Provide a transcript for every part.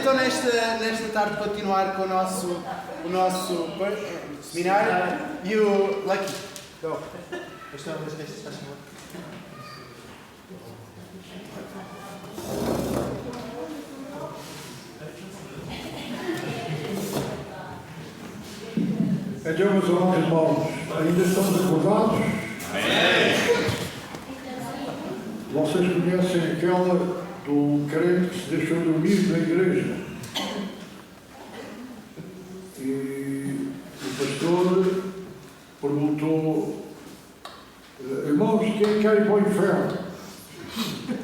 então nesta tarde continuar com o nosso seminário e o Lucky. Go. Esta é uma música, está chamada. Então, meus amados irmãos, ainda estamos acordados? Amém. Vocês conhecem aquela do crente que se deixou dormir na igreja? E o pastor perguntou: irmãos, quem quer ir para o inferno?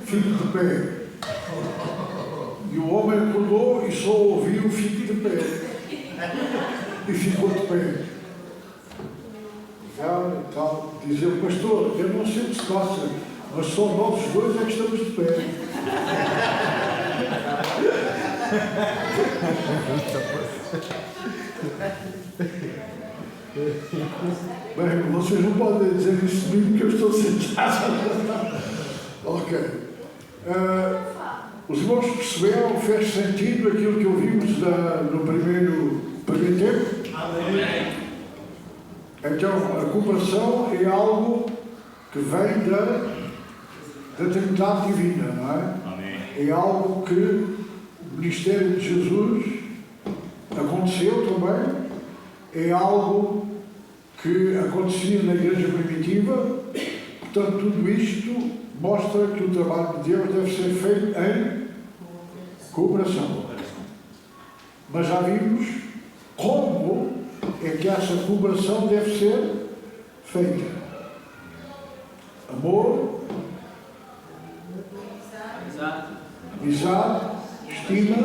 Fique de pé. E o homem acordou e só ouviu: fique de pé. E ficou de pé. E tal, dizia o pastor: eu não sei o que se passa, mas só nós dois é que estamos de pé. Bem, vocês não podem dizer isso de mim, que eu estou sentado. Ok. Os irmãos perceberam, fez sentido aquilo que ouvimos no primeiro tempo? Amém. Então, a cooperação é algo que vem da Trindade Divina, não é? Amém. É algo que o ministério de Jesus aconteceu também, é algo que acontecia na igreja primitiva. Portanto, tudo isto mostra que o trabalho de Deus deve ser feito em cooperação. Mas já vimos como é que essa cooperação deve ser feita. Amor, amizade, estima,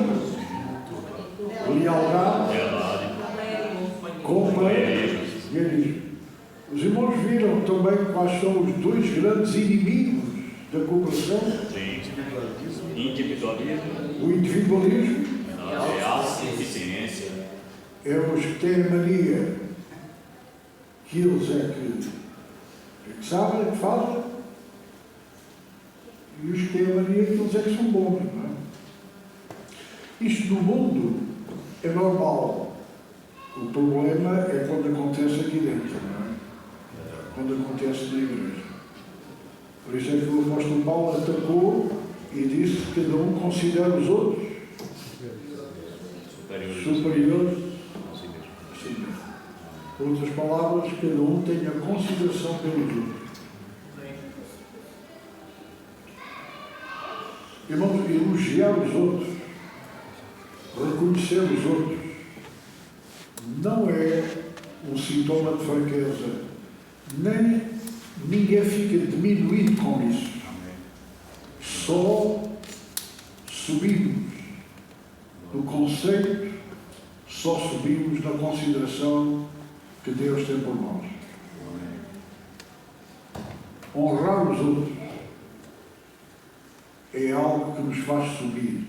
lealdade, companheirismo. Os irmãos viram também quais são os dois grandes inimigos da cooperação? Sim. Individualismo. O individualismo. É a eficiência. É os que têm a mania que eles é que sabem, é que fazem, e os que têm a mania que eles é que são bons, não é? Isto no mundo é normal. O problema é quando acontece aqui dentro, não é? Quando acontece na igreja. Por isso é que o apóstolo Paulo atacou e disse que cada um considera os outros superiores a si mesmo. Por outras palavras, cada um tem a consideração pelos outros. Irmãos, elogiar os outros, reconhecer os outros, não é um sintoma de fraqueza, nem ninguém fica diminuído com isso. Só subimos no conceito, só subimos na consideração que Deus tem por nós. Honrar os outros é algo que nos faz subir,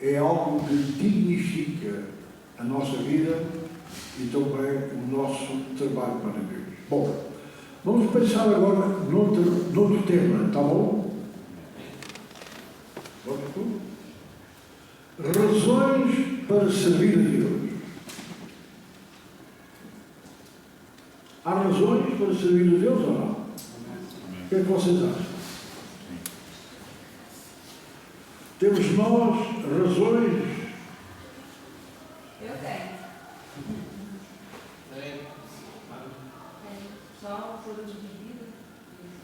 é algo que dignifica a nossa vida e também o nosso trabalho para Deus. Bom, vamos pensar agora noutro tema, está bom? Razões para servir a Deus. Há razões para servir a Deus ou não? O que é que vocês acham? Temos nós razões? Eu tenho. Só foram divididas.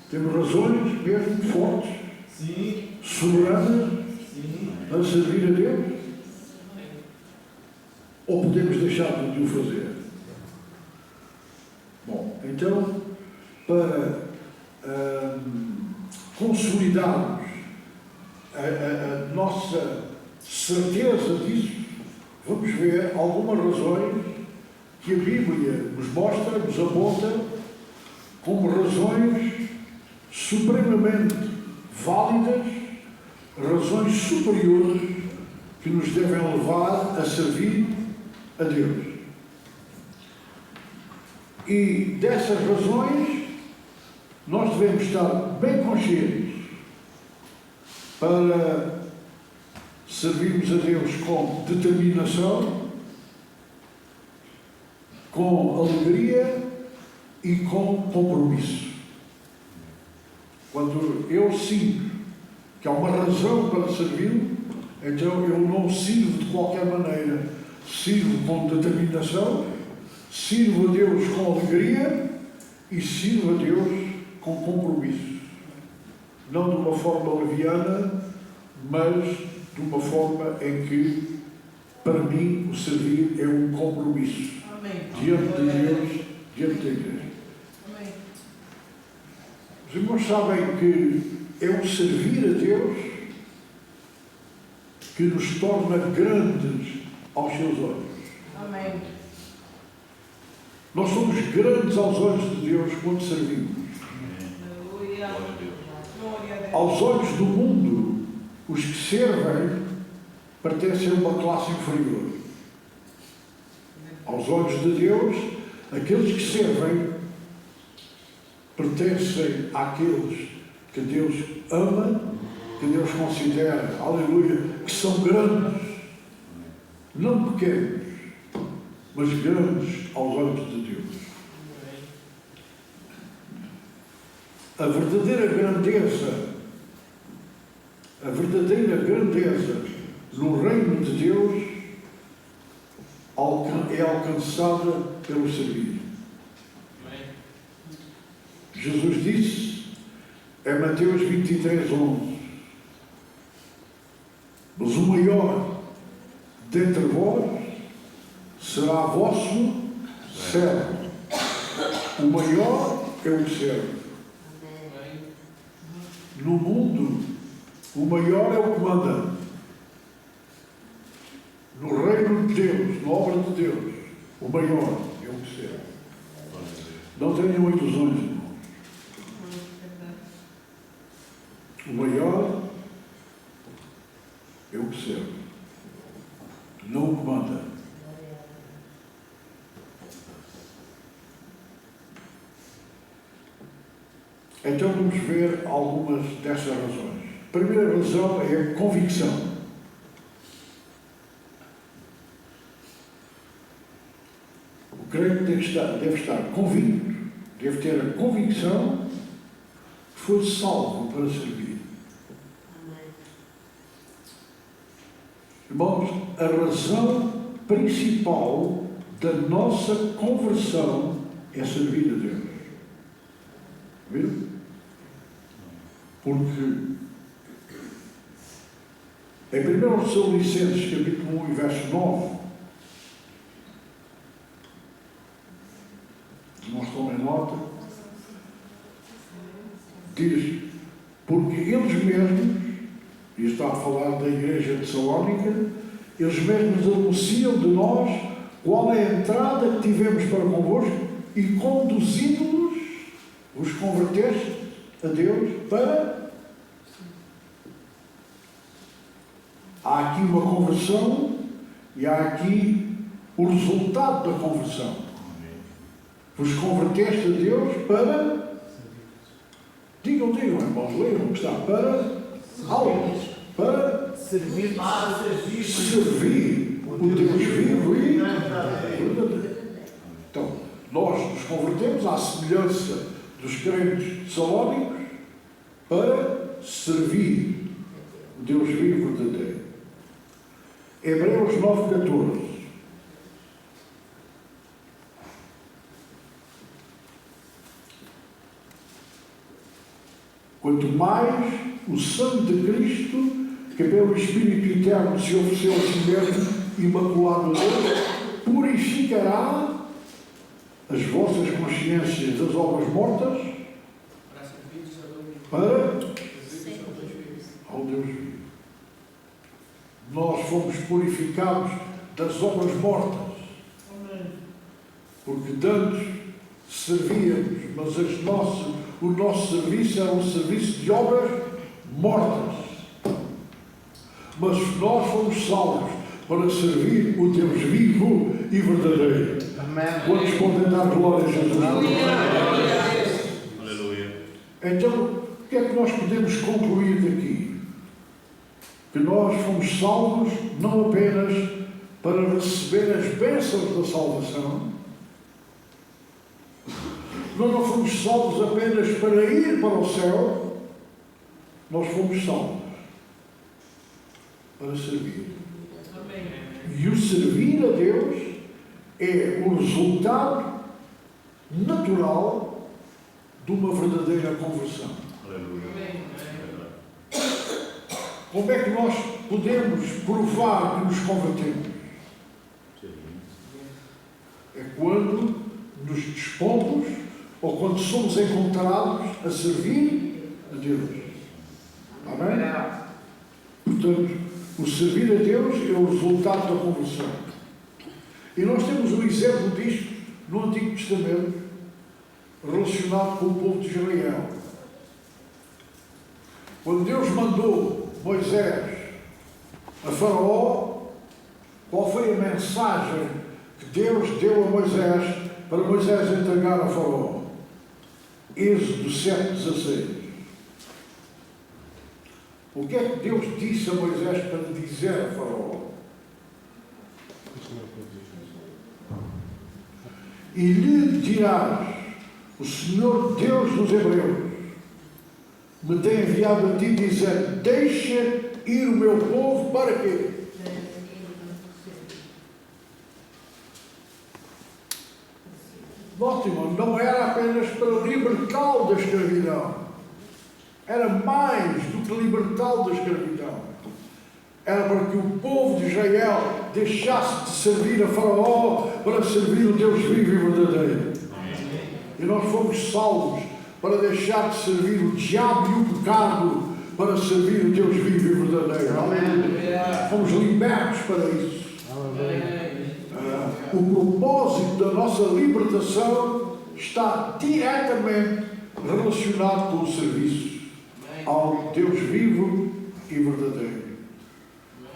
Temos razões mesmo fortes? Sim. Soberanas? Sim. Para servir a Deus? Ou podemos deixar de o fazer? Bom, então, para consolidarmos a nossa certeza disso, vamos ver algumas razões que a Bíblia nos mostra, nos aponta como razões supremamente válidas, razões superiores que nos devem levar a servir a Deus. E dessas razões nós devemos estar bem conscientes para servimos a Deus com determinação, com alegria e com compromisso. Quando eu sinto que há uma razão para servir, então eu não sirvo de qualquer maneira. Sirvo com determinação, sirvo a Deus com alegria e sirvo a Deus com compromisso. Não de uma forma leviana, mas de uma forma em que, para mim, o servir é um compromisso. Amém. Diante de Deus, diante da Igreja. Amém. Os irmãos sabem que é o servir a Deus que nos torna grandes aos seus olhos. Amém. Nós somos grandes aos olhos de Deus quando servimos. Aleluia. Glória a Deus. Aos olhos do mundo, os que servem pertencem a uma classe inferior. Aos olhos de Deus, aqueles que servem pertencem àqueles que Deus ama, que Deus considera, aleluia, que são grandes, não pequenos, mas grandes aos olhos de Deus. A verdadeira grandeza no reino de Deus é alcançada pelo servir. Jesus disse em Mateus 23:11: mas o maior dentre vós será vosso servo. O maior é o servo. No mundo, o maior é o que manda. No reino de Deus, na obra de Deus, o maior é o que serve. Não tenham ilusões, irmãos. O maior é o que serve, não o que manda. Então vamos ver algumas dessas razões. A primeira razão é a convicção. O crente deve estar convicto, deve ter a convicção que foi salvo para servir. Irmãos, a razão principal da nossa conversão é servir a Deus. Viram? Porque em 1 Tessalonicenses, capítulo 1 e verso 9, nós tomem nota, diz: porque eles mesmos, e está a falar da igreja de Salónica, eles mesmos anunciam de nós qual é a entrada que tivemos para convosco e conduzindo-nos, vos converteste a Deus para... Há aqui uma conversão e há aqui o resultado da conversão. Vos converteste a Deus para... Digam, irmãos, leiam o que está. Para... Para... Servir. Servir o Deus vivo e verdadeiro. Então, nós nos convertemos à semelhança dos crentes salónicos para servir o Deus vivo e verdadeiro. Hebreus 9:14. Quanto mais o sangue de Cristo, que pelo Espírito Eterno se ofereceu a si mesmo, imaculado a Deus, purificará as vossas consciências das obras mortas para ao Deus vivo. Nós fomos purificados das obras mortas, porque de antes servíamos, mas o nosso serviço era um serviço de obras mortas. Mas nós fomos salvos para servir o Deus vivo e verdadeiro. Amém. Quantos podem dar glória a Jesus? Aleluia. Então, o que é que nós podemos concluir daqui? que nós fomos salvos não apenas para receber as bênçãos da salvação, nós não fomos salvos apenas para ir para o céu, nós fomos salvos para servir. E o servir a Deus é o resultado natural de uma verdadeira conversão. Como é que nós podemos provar que nos convertemos? É quando nos dispomos ou quando somos encontrados a servir a Deus. Amém? Portanto, o servir a Deus é o resultado da conversão. E nós temos um exemplo disto no Antigo Testamento, relacionado com o povo de Israel. Quando Deus mandou Moisés a Faraó, qual foi a mensagem que Deus deu a Moisés para Moisés entregar a Faraó? Êxodo 7,16. O que é que Deus disse a Moisés para dizer a Faraó? E lhe dirás: o Senhor Deus dos Hebreus me tem enviado a ti dizer: deixa ir o meu povo para quê? Note, irmão, não era apenas para libertá-lo da escravidão. Era mais do que libertá-lo da escravidão. Era para que o povo de Israel deixasse de servir a Faraó para servir o Deus vivo e verdadeiro. E nós fomos salvos para deixar de servir o diabo e o pecado para servir o Deus vivo e verdadeiro. Fomos libertos para isso. O propósito da nossa libertação está diretamente relacionado com o serviço ao Deus vivo e verdadeiro.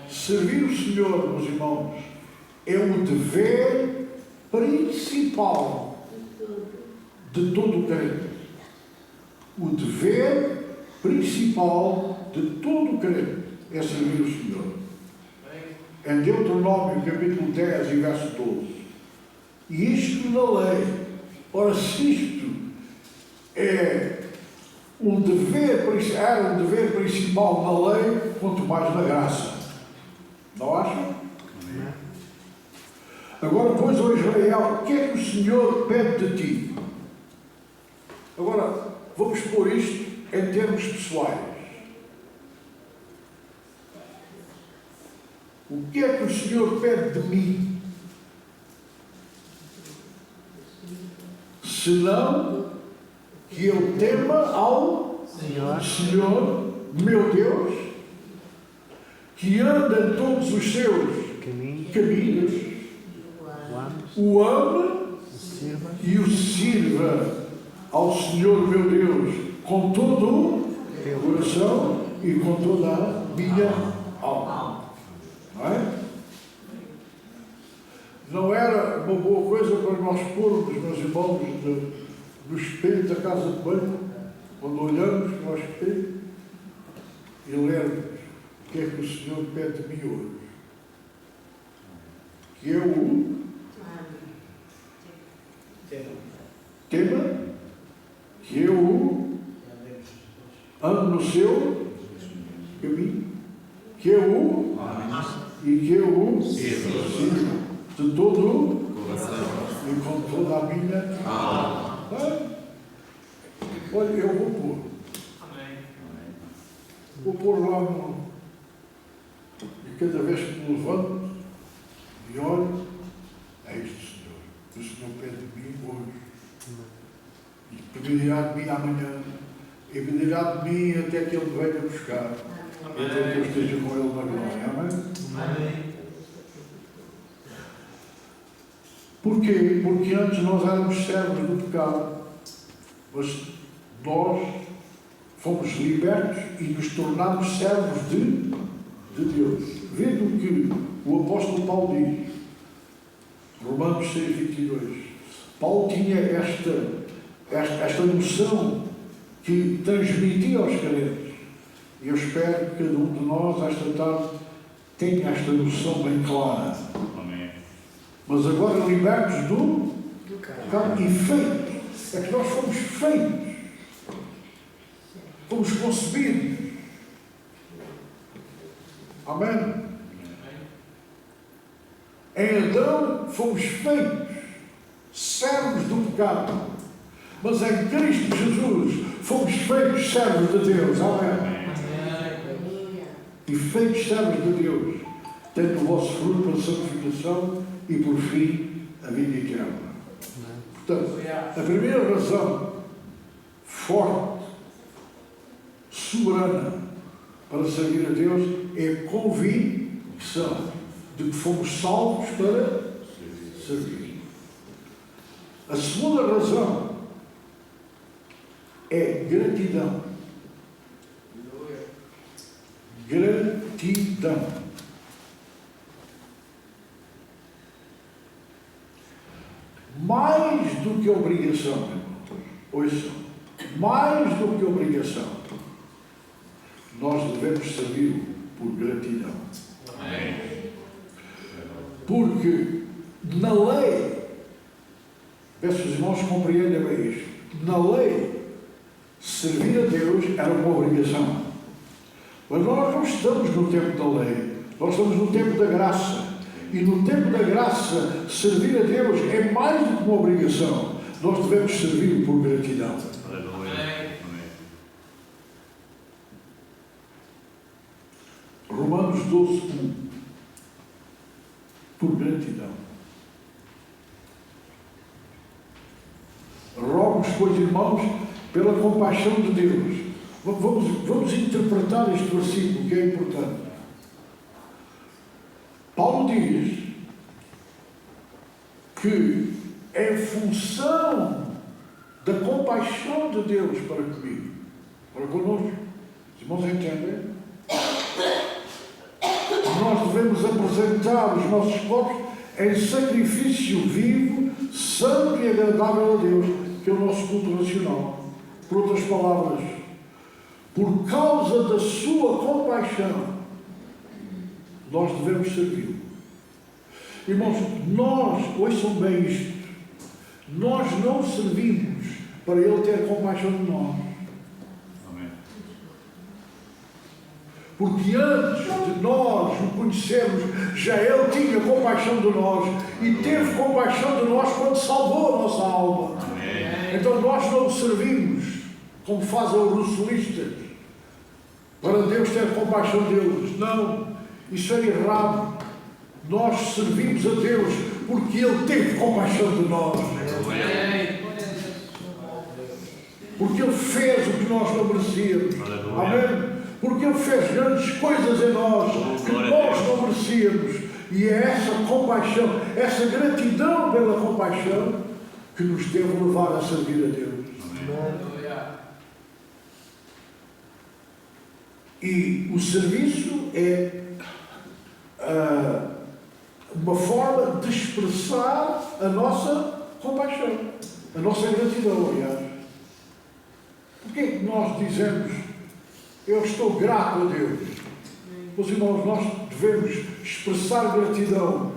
Servir o Senhor, meus irmãos, é o dever principal de todo o crente. O dever principal de todo o crente é servir o Senhor. Em Deuteronômio, capítulo 10 e verso 12. E isto na lei. Ora, se isto é era um dever principal na lei, quanto mais na graça. Não acham? Agora, pois, ó Israel, o que é que o Senhor pede de ti? Agora, vamos pôr isto em termos pessoais. O que é que o Senhor pede de mim? Senão que eu tema ao Senhor, meu Deus, que anda em todos os seus caminhos, o ame e o sirva ao Senhor, meu Deus, com todo o coração e com toda a minha alma. Não é? Não era uma boa coisa para nós pormos, meus irmãos, no espelho da casa de banho, quando olhamos para o espelho e lermos o que é que o Senhor pede de mim hoje? Que eu o tema, que eu o ando no seu caminho, que eu o e que eu o sirva de todo e com toda a minha alma. Olha, eu vou pôr. Vou pôr lá no. E cada vez que me levanto e olho, é isto, Senhor. O Senhor pede de mim hoje. E pedirá de mim amanhã. E pedirá de mim até que Ele venha buscar. Até que eu esteja com Ele na glória. Amém? Porquê? Porque antes nós éramos servos do pecado. Mas nós fomos libertos e nos tornamos servos de Deus. Vendo o que o apóstolo Paulo diz, Romanos 6:22. Paulo tinha esta noção que transmitia aos crentes E eu espero que cada um de nós, esta tarde, tenha esta noção bem clara. Amém. Mas agora libertos do pecado e feitos. É que nós fomos feitos. Fomos concebidos. Amém? Em Adão fomos feitos servos do pecado. Mas em Cristo Jesus fomos feitos servos de Deus. Amém? E feitos servos de Deus, tendo o vosso fruto para a santificação e por fim a vida eterna. Portanto, a primeira razão forte, soberana para servir a Deus é a convicção de que fomos salvos para servir. A segunda razão é gratidão. Gratidão. Mais do que obrigação, ouçam, mais do que obrigação, nós devemos servir por gratidão. Porque na lei, peço que os irmãos compreendam bem isto, na lei, servir a Deus era uma obrigação. Mas nós não estamos no tempo da lei, nós estamos no tempo da graça. E no tempo da graça, servir a Deus é mais do que uma obrigação. Nós devemos servir por gratidão. Romanos 12, 1. Por gratidão. Rogo-vos, pois, irmãos, pela compaixão de Deus. Vamos interpretar este versículo que é importante. Paulo diz que em função da compaixão de Deus para comigo, para connosco, os irmãos entendem? Nós devemos apresentar os nossos corpos em sacrifício vivo, santo e agradável a Deus, que é o nosso culto racional. Por outras palavras, por causa da sua compaixão, nós devemos servir. Irmãos, nós, ouçam bem isto, nós não servimos para Ele ter compaixão de nós. Amém. Porque antes de nós o conhecermos, já Ele tinha compaixão de nós e teve compaixão de nós quando salvou a nossa alma. Amém. Então nós não servimos como fazem os russolistas para Deus ter compaixão deles. Não, isso é errado. Nós servimos a Deus porque Ele teve compaixão de nós. Porque Ele fez o que nós não merecíamos. Amém? Porque Ele fez grandes coisas em nós que nós não merecíamos. E é essa compaixão, essa gratidão pela compaixão que nos deve levar a servir a Deus. E o serviço é uma forma de expressar a nossa compaixão, a nossa gratidão, aliás. Porquê é que nós dizemos eu estou grato a Deus? Meus irmãos, nós devemos expressar gratidão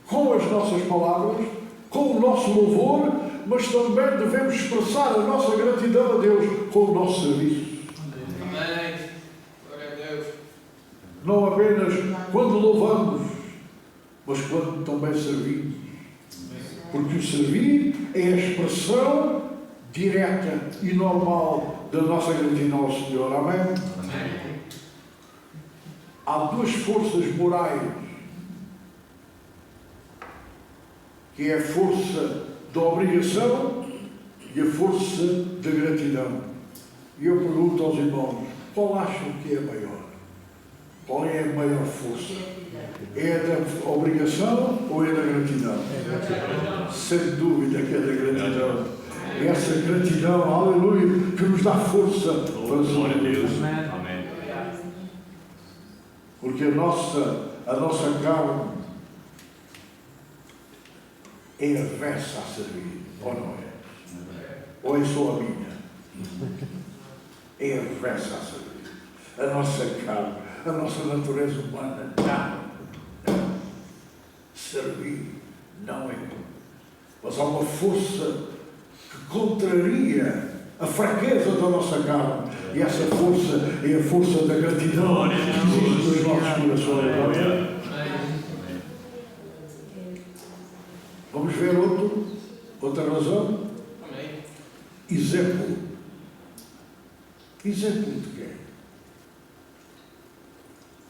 com as nossas palavras, com o nosso louvor, mas também devemos expressar a nossa gratidão a Deus com o nosso serviço. Amém. Glória a Deus. Não apenas quando louvamos, mas quando também servimos. Porque o servir é a expressão direta e normal da nossa gratidão ao Senhor. Amém? Amém. Há duas forças morais, que é a força da obrigação e a força da gratidão. E eu pergunto aos irmãos, qual acham que é a maior? Qual é a maior força? É a da obrigação ou é da gratidão? Sem dúvida que é da gratidão. É essa gratidão, aleluia, que nos dá força para Glória a Deus. servir. Amém. Porque a nossa carne é avessa a servir, ou não é? Ou é só a minha? É avessa a servir. a nossa carne, a nossa natureza humana. Não. Servir não é. Mas há uma força que contraria a fraqueza da nossa carne. E essa força é a força da gratidão que existe nos nossos corações. Vamos ver outra razão? Amém. Exemplo. Exemplo de quem?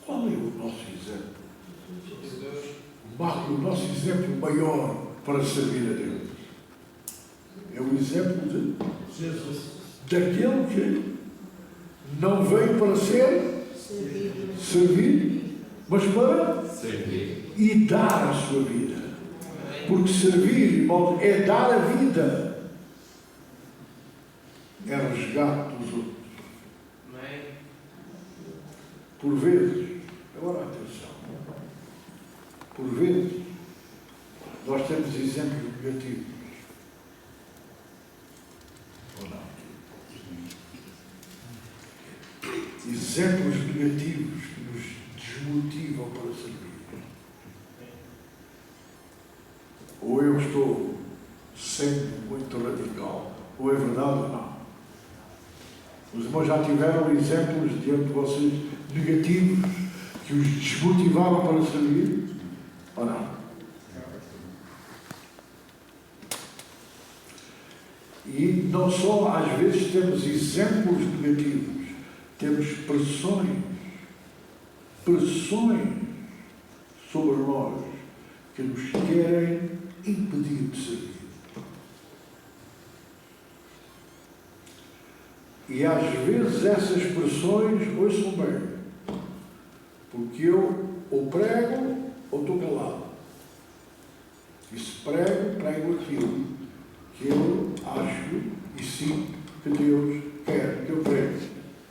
Qual é o nosso exemplo? De Deus. O nosso exemplo maior para servir a Deus é o exemplo de Jesus. daquele que não veio para ser servir, mas para Servir. e dar a sua vida. Porque servir, irmão, é dar a vida, é resgate dos outros. Amém. Por vezes, agora atenção, por vezes, nós temos exemplos negativos. Ou não? Exemplos negativos que nos desmotivam para servir. Ou eu estou sendo muito radical, ou é verdade ou não. Os irmãos já tiveram exemplos diante de vocês negativos que os desmotivaram para servir? Ou não? E não só às vezes temos exemplos negativos, temos pressões sobre nós que nos querem impedir de servir. E às vezes essas pressões, ouçam bem, porque eu ou prego ou estou calado. E se prego aquilo que eu acho e sinto que Deus quer que eu pregue.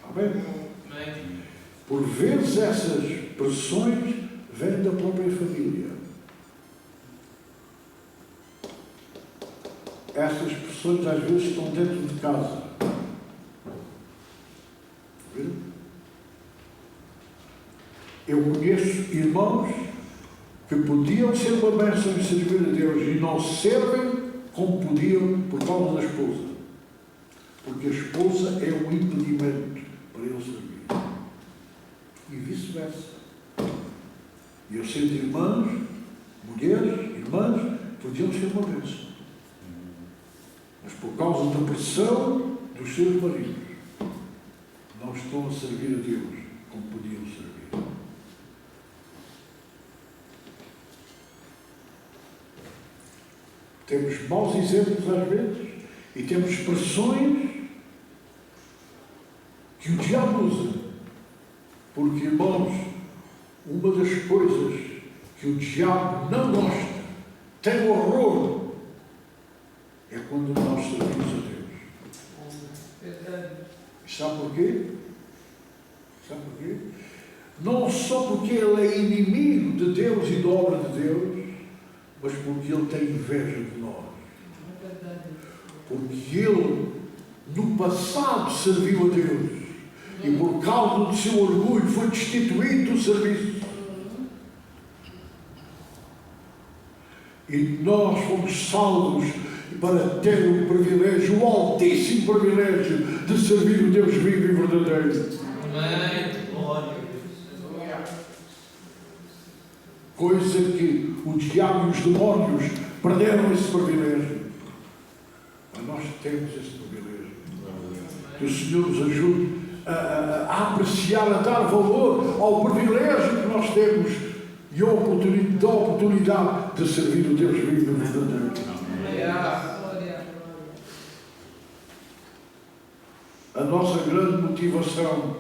Amém? Amém. Por vezes essas pressões vêm da própria família. Essas pressões às vezes estão dentro de casa. Viu? Eu conheço irmãos que podiam ser uma bênção e servir a Deus e não servem como podiam por causa da esposa. Porque a esposa é um impedimento para ele servir. E vice-versa. E eu sei de irmãs, mulheres, irmãs, podiam ser uma bênção. Mas por causa da pressão dos seus maridos, não estão a servir a Deus como podiam servir. Temos maus exemplos às vezes e temos pressões que o diabo usa. Porque, irmãos, uma das coisas que o diabo não gosta, tem horror, é quando nós servimos a Deus. Verdade. E sabe porquê? Sabe porquê? Não só porque ele é inimigo de Deus e da obra de Deus, mas porque ele tem inveja de nós. Verdade. Porque ele, no passado, serviu a Deus. E por causa do seu orgulho foi destituído do serviço. E nós fomos salvos para ter o privilégio, o altíssimo privilégio, de servir o Deus vivo e verdadeiro. Amém. Coisa que o diabo e os demónios perderam esse privilégio. Mas nós temos esse privilégio. Que o Senhor nos ajude a apreciar, a dar valor ao privilégio que nós temos e a oportunidade de servir o Deus vivo e verdadeiro. A nossa grande motivação,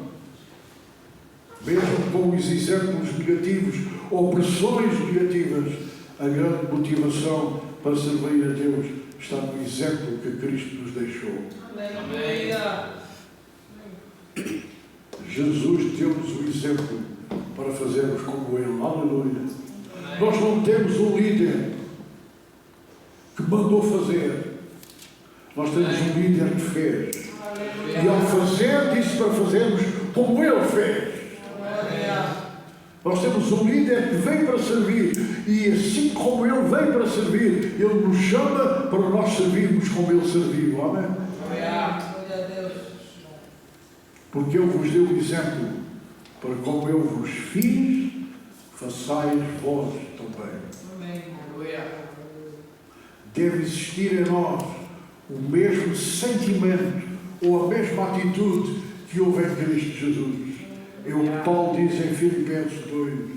mesmo com os exemplos negativos ou pressões negativas, a grande motivação para servir a Deus está no exemplo que Cristo nos deixou. Amém. Jesus deu-nos o exemplo para fazermos como Ele. Aleluia. Nós não temos um líder que mandou fazer. Nós temos um líder que fez. E ao fazer, disse para fazermos como Ele fez. Nós temos um líder que vem para servir, e assim como Ele veio para servir, Ele nos chama para nós servirmos como Ele serviu. Amém? Porque eu vos dei o exemplo, para como eu vos fiz, façais vós também. Deve existir em nós o mesmo sentimento ou a mesma atitude que houve em Cristo Jesus. É o que Paulo diz em Filipenses 2,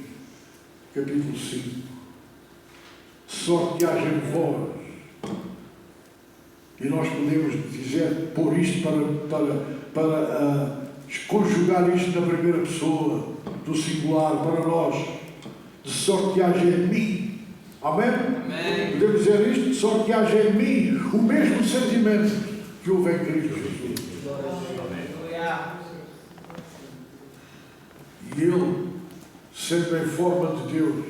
capítulo 5. Sorte haja em vós. E nós podemos dizer, pôr isto para conjugar isto na primeira pessoa, do singular, para nós. De sorte que haja em mim. Amém? Amém. Podemos dizer isto? De sorte que haja em mim o mesmo sentimento que houve em Cristo Jesus. E Ele, sendo em forma de Deus,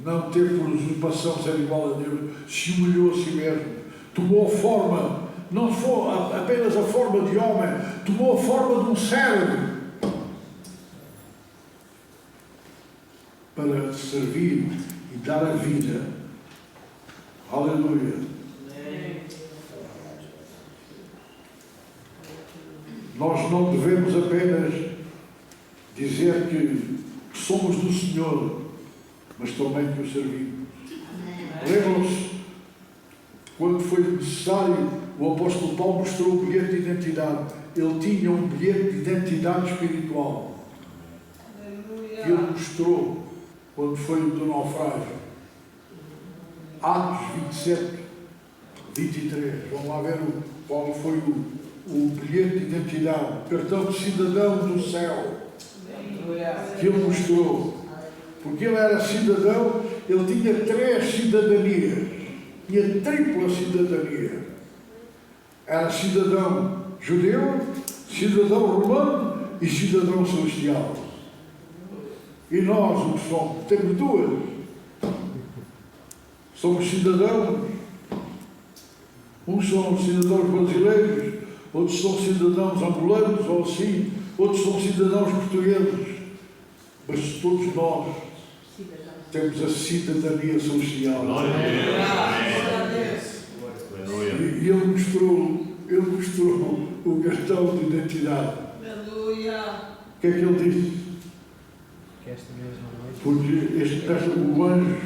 não teve por usurpação ser igual a Deus, se humilhou a si mesmo, tomou a forma, não foi apenas a forma de homem, tomou a forma de um servo para servir e dar a vida. Aleluia. Nós não devemos apenas dizer que somos do Senhor, mas também que o servimos. Lembram-se, quando foi necessário, o apóstolo Paulo mostrou o bilhete de identidade. Ele tinha um bilhete de identidade espiritual. Que ele mostrou quando foi do naufrágio. Atos 27, 23. Vamos lá ver qual foi o bilhete de identidade, o cartão de cidadão do céu que ele mostrou. Porque ele era cidadão, ele tinha 3 cidadanias, tinha tripla cidadania. Era cidadão judeu, cidadão romano e cidadão celestial. E nós, o que somos? Temos 2. Somos cidadãos. Uns são cidadãos brasileiros, outros são cidadãos angolenos ou assim, outros são cidadãos portugueses. Mas todos nós temos a cidadania celestial. E ele mostrou o cartão de identidade. O que é que ele disse? Porque este é o anjo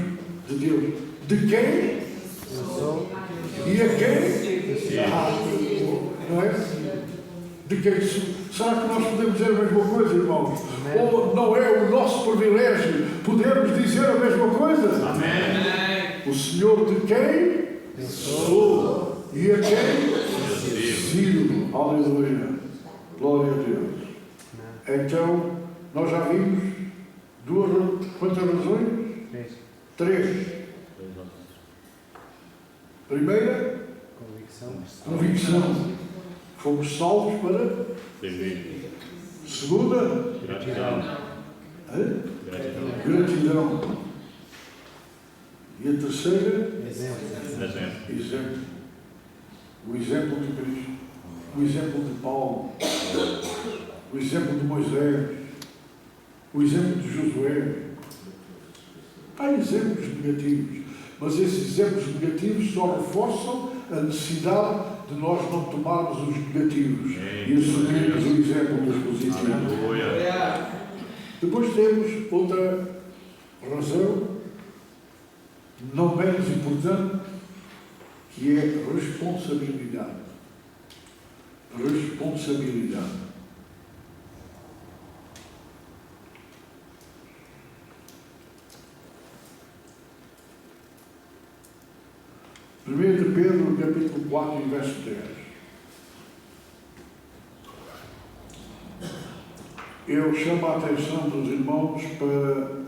de Deus. De quem? E a quem? Não é? De quem? Será que nós podemos dizer a mesma coisa, irmãos? Ou não é o nosso privilégio podermos dizer a mesma coisa? Amém. O Senhor de quem? Sou. E a quem? Sirvo. Aleluia. Glória a Deus. Então, nós já vimos quantas razões? 3. Primeira, convicção. Fomos salvos para. Segunda, gratidão. E a terceira, exemplo. O exemplo de Cristo, o exemplo de Paulo, o exemplo de Moisés, o exemplo de Josué. Há exemplos negativos, mas esses exemplos negativos só reforçam a necessidade de nós não tomarmos os negativos e assumirmos o exemplo dos positivos. Depois temos outra razão, não menos importante, que é responsabilidade. Responsabilidade. Primeiro de Pedro, capítulo 4, verso 10. Eu chamo a atenção dos irmãos para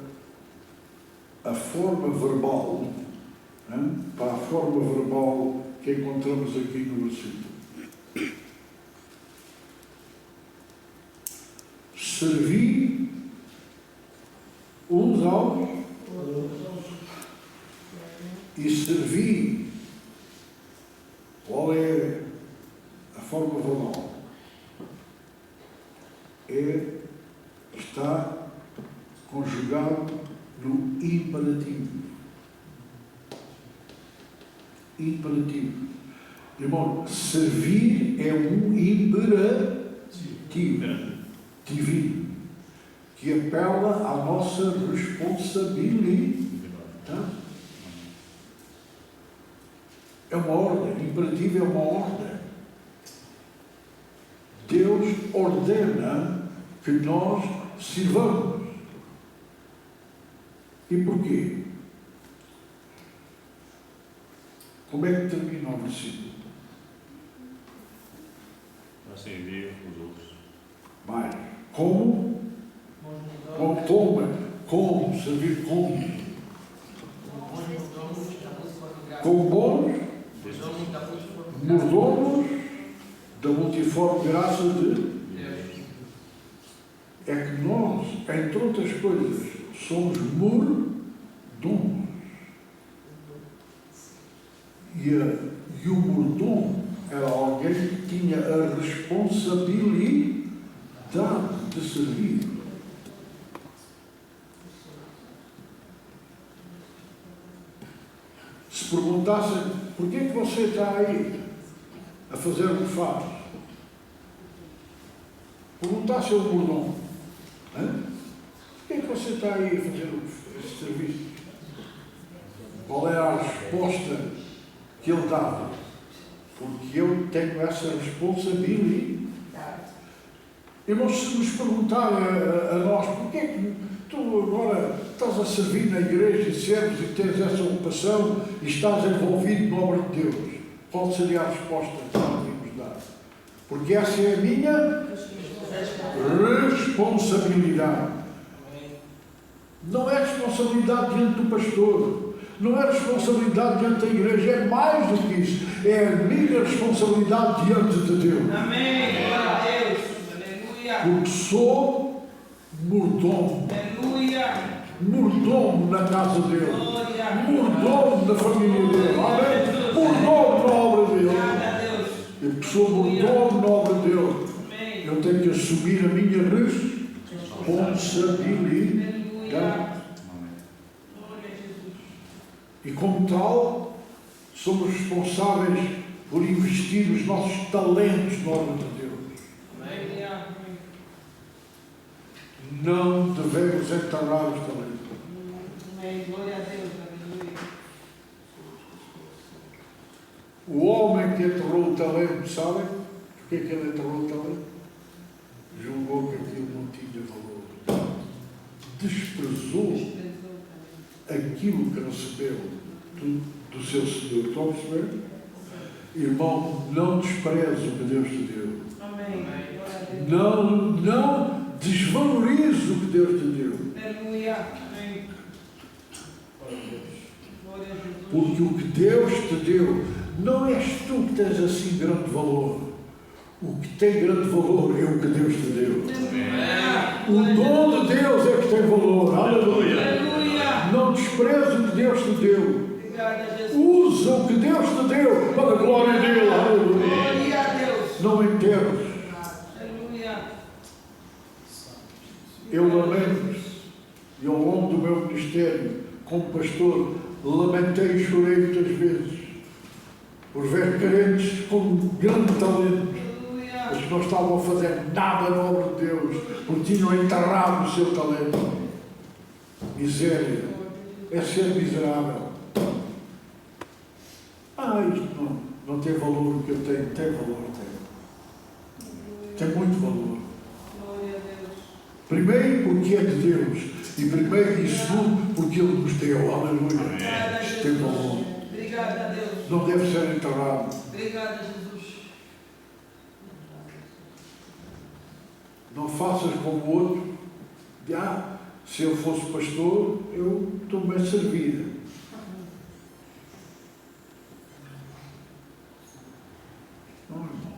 a forma verbal, para a forma verbal que encontramos aqui no versículo. Servi uns aos e servi. Qual é a forma está conjugado no imperativo. Imperativo. Irmão, servir é um imperativo divino que apela à nossa responsabilidade. É uma ordem. Imperativo é uma ordem. Deus ordena que nós sirvamos. E porquê? Como é que termina o versículo? Para servir os outros. Vai. Como? Como? Servir como? Com bons mordomos da multiforme graça de Deus. É que nós, entre outras coisas, somos mordomos. E o mordomo era alguém que tinha a responsabilidade de servir. Se perguntassem, porquê que você está aí a fazer o que faz? Perguntasse ao mordomo, porquê que você está aí a fazer esse serviço? Qual era a resposta que ele dava? Porque eu tenho essa responsabilidade. Irmãos, se nos perguntarem a nós, porquê que tu agora estás a servir na igreja e serves e tens essa ocupação e estás envolvido na obra de Deus? Qual seria a resposta que nós devíamos dar? Porque essa é a minha responsabilidade. Não é responsabilidade diante do pastor, não é responsabilidade diante da igreja, é mais do que isso, é a minha responsabilidade diante de Deus. Amém. Glória a Deus. Aleluia. Porque sou mordomo. Aleluia. Mordomo na casa dele. Glória. Mordomo na família dele. Amém? Mordomo na obra dele. Glória a Deus. Eu que sou mordomo na obra dele. Amém. Eu tenho que assumir a minha responsabilidade. Aleluia. Glória a Jesus. E como tal, somos responsáveis por investir os nossos talentos na obra de Deus. Aleluia. Não devemos enterrar os talentos. Amém. Glória a Deus. Aleluia. O homem que enterrou o talento, sabem? Porquê que ele enterrou o talento? Julgou que aquilo não tinha valor. Desprezou aquilo que recebeu do seu Senhor. Estão a perceber? Irmão, não despreze o que Deus te deu. Amém. Glória a Deus. Não desvalorize o que Deus te deu. Aleluia. Amém. Glória a Jesus. Porque o que Deus te deu, não és tu que tens assim grande valor. O que tem grande valor é o que Deus te deu. O dom de Deus é que tem valor. Aleluia. Aleluia. Não despreze o que Deus te deu. Obrigada, Jesus. Usa o que Deus te deu para a glória dele. Aleluia. Glória a Deus. Não enterres. Aleluia. Eu lamento, e ao longo do meu ministério como pastor, lamentei e chorei muitas vezes por ver crentes com grande talento, mas que não estavam a fazer nada na obra de Deus, porque tinham enterrado o seu talento. Miséria. É ser miserável. Isto não tem valor o que eu tenho. Tem valor, tem muito valor. Glória a Deus. Primeiro porque é de Deus, e primeiro e segundo porque Ele nos deu. Aleluia. Obrigada, Isto tem valor. Jesus. Obrigada a Deus. Não deve ser enterrado. Obrigada, Jesus. Não faças como o outro. Se eu fosse pastor, eu estou-me a servir. Não, irmão.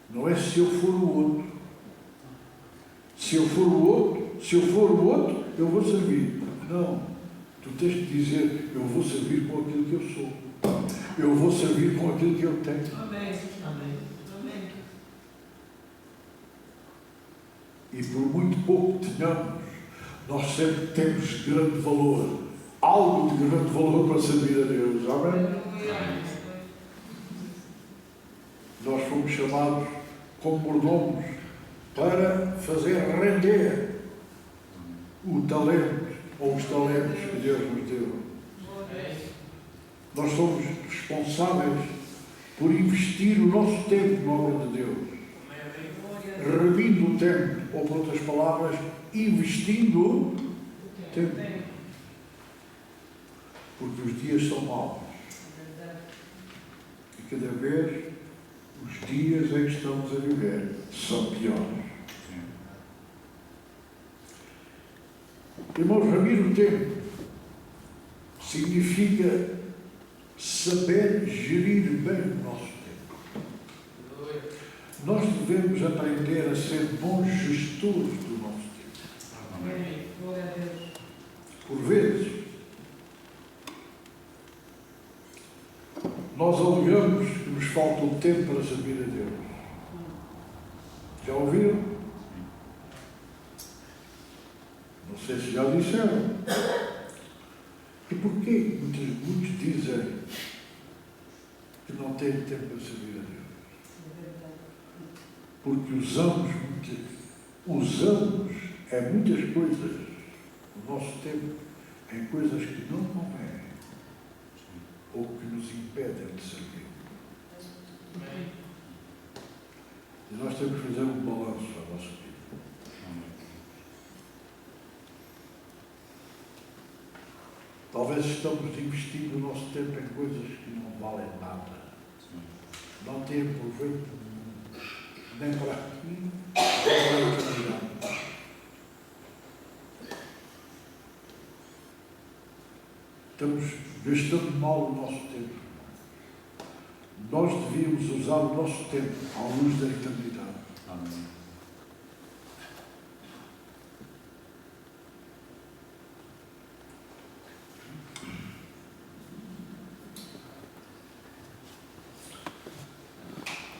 Não é se eu for o outro. Se eu for o outro, eu vou servir. Não. Tu tens que dizer, eu vou servir com aquilo que eu sou. Eu vou servir com aquilo que eu tenho. Amém. Amém. Amém. E por muito pouco que tenhamos, nós sempre temos grande valor. Algo de grande valor para servir a Deus. Amém? Aleluia. Nós fomos chamados como mordomos para fazer render o talento ou os talentos que Deus nos deu. Nós somos responsáveis por investir o nosso tempo na obra de Deus. Remindo o tempo, ou por outras palavras, investindo o tempo. Porque os dias são maus. E cada vez os dias em que estamos a viver são piores. Irmãos, remir o tempo significa saber gerir bem o nosso tempo. Nós devemos aprender a ser bons gestores do nosso tempo. Glória a Deus. Por vezes, nós alegamos que nos falta o tempo para servir a Deus. Já ouviram? Não sei se já disseram. E porquê muitos dizem que não têm tempo para servir a Deus? Porque usamos muitas coisas, o nosso tempo, em coisas que não convêm ou que nos impedem de servir. E nós temos que fazer um balanço à nossa vida. Talvez estamos investindo o nosso tempo em coisas que não valem nada. Não têm proveito nem para aqui, nem para a eternidade. Estamos gastando mal o nosso tempo. Nós devíamos usar o nosso tempo à luz da eternidade. Amém.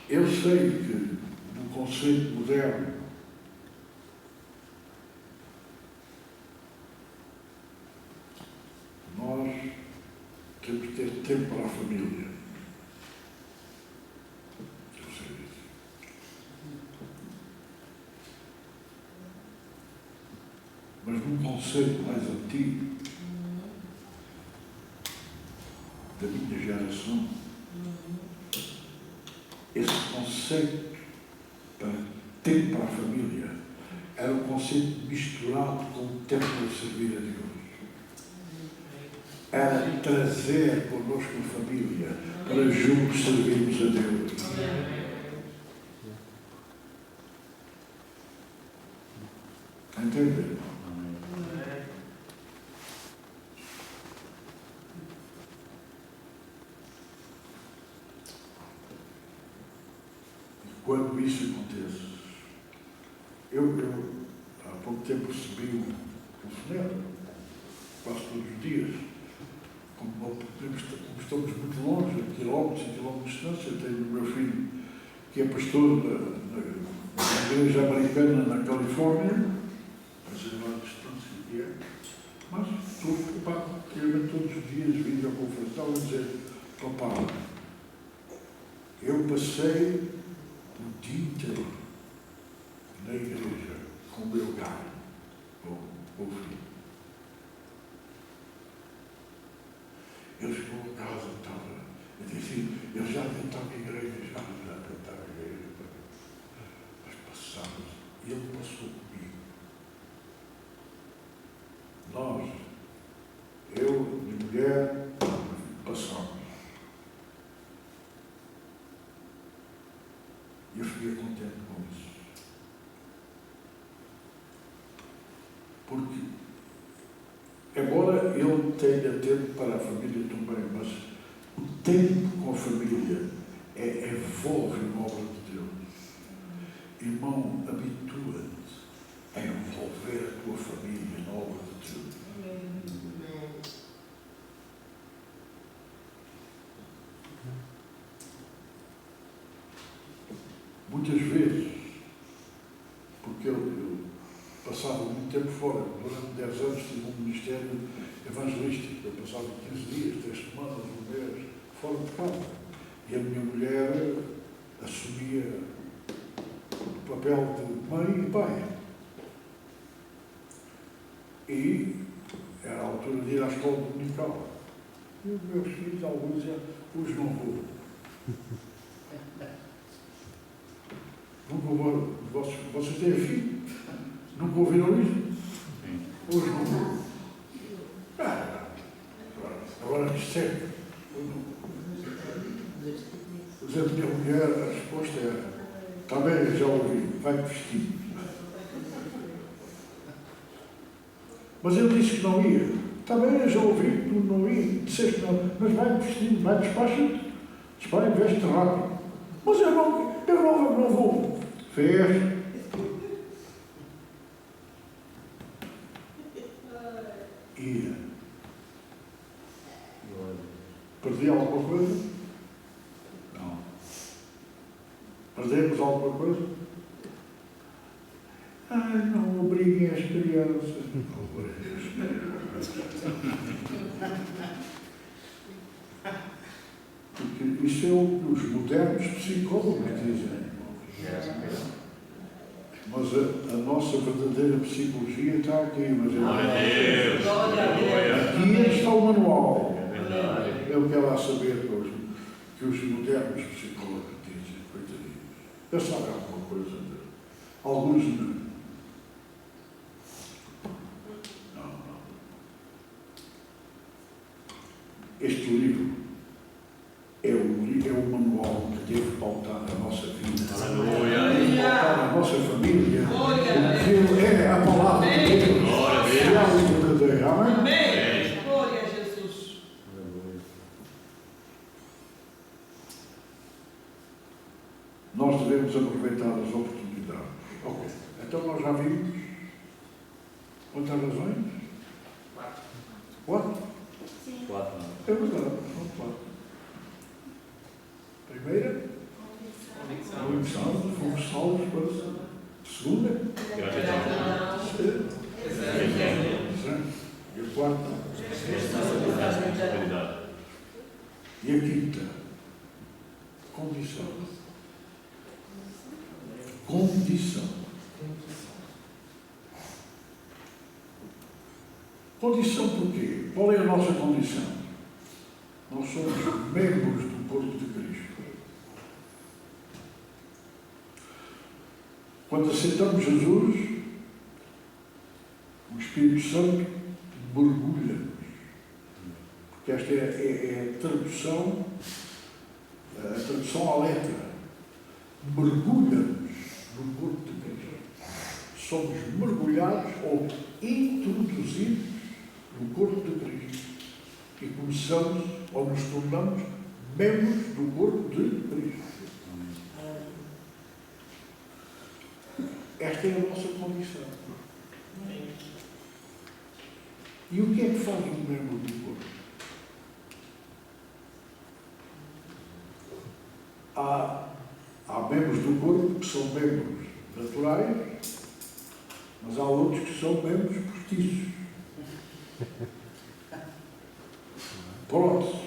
Eu sei que, no conceito moderno, nós temos que ter tempo para a família. Eu sei disso. Mas num conceito mais antigo, da minha geração, esse conceito para tempo para a família era um conceito misturado com o tempo de servir a Deus. Era trazer connosco a família para juntos servirmos a Deus. Entende? Quando isso acontece, eu há pouco tempo recebi um telefonema, quase todos os dias, como estamos muito longe, a quilómetros e quilómetros de distância. Tenho o meu filho que é pastor na igreja americana na Califórnia, a dizer lá a distância que é, mas estou praticamente todos os dias videoconferencial a dizer: papá, eu passei o dia inteiro na igreja com o meu gato, com o filho. Ele chegou a casa, eu disse: eu já tentava a igreja, já tentava a igreja, mas passamos, e ele passou comigo. Nós, eu, minha mulher, passamos. E eu fiquei contente com isso. Porque, embora ele tenha tempo para a família também, mas o tempo com a família envolve a obra de Deus. Irmão, habitua-te a envolver a tua família na obra de Deus. Muitas vezes, porque eu passava muito tempo fora. Durante 10 anos tive um ministério evangelístico. Eu passava 15 dias, 3 semanas, um mês, fora de casa. E a minha mulher assumia o papel de mãe e pai. E era a altura de ir à escola dominical. E os meus filhos, alguns diziam, hoje não vou. Nunca vou. Vocês têm filho? Nunca ouviram isso? Hoje não vou. Agora isto é. Mas a minha mulher, a resposta era, está bem, já ouvi, vai vestir. Mas ele disse que não ia. Está bem, já ouvi, tu não ia, disseste que não, mas vai vestindo, vai despacha-te. Dispara e veste rápido. Mas eu não vou. Fez. Ia. Perdi alguma coisa? Não. Perdemos alguma coisa? Ai, não obriguem as crianças. Não obriguem as crianças. Porque isso é o que os modernos psicólogos dizem. Mas a nossa verdadeira psicologia está aqui. Mas aqui está o manual. Eu quero lá saber que os modernos psicólogos dizem. Coitadinhos. Eu sabe alguma coisa? Alguns não. Este livro é o manual que deve pautar a nossa vida, pautar a nossa família, porque é a palavra de Deus, real e verdadeira. Amém? Amém. Glória a Jesus. Nós devemos aproveitar as oportunidades. Ok. Então nós já vimos quantas razões? 4? 4. É verdade, são 4. Primeira, convicção, fomos salvos para. Segunda, Gratidão. e a quarta, Responsabilidade. e a quinta, condição. Condição. Condição por quê? Qual é a nossa condição? Nós somos membros do corpo de Cristo. Quando aceitamos Jesus, o Espírito Santo mergulha-nos. Porque esta é a tradução à letra. Mergulha-nos no corpo de Cristo. Somos mergulhados ou introduzidos no corpo de Cristo. E começamos, ou nos tornamos, membros do corpo de Cristo. Esta é a nossa condição. E o que é que faz um membro do corpo? Há membros do corpo que são membros naturais, mas há outros que são membros postiços. Próteses.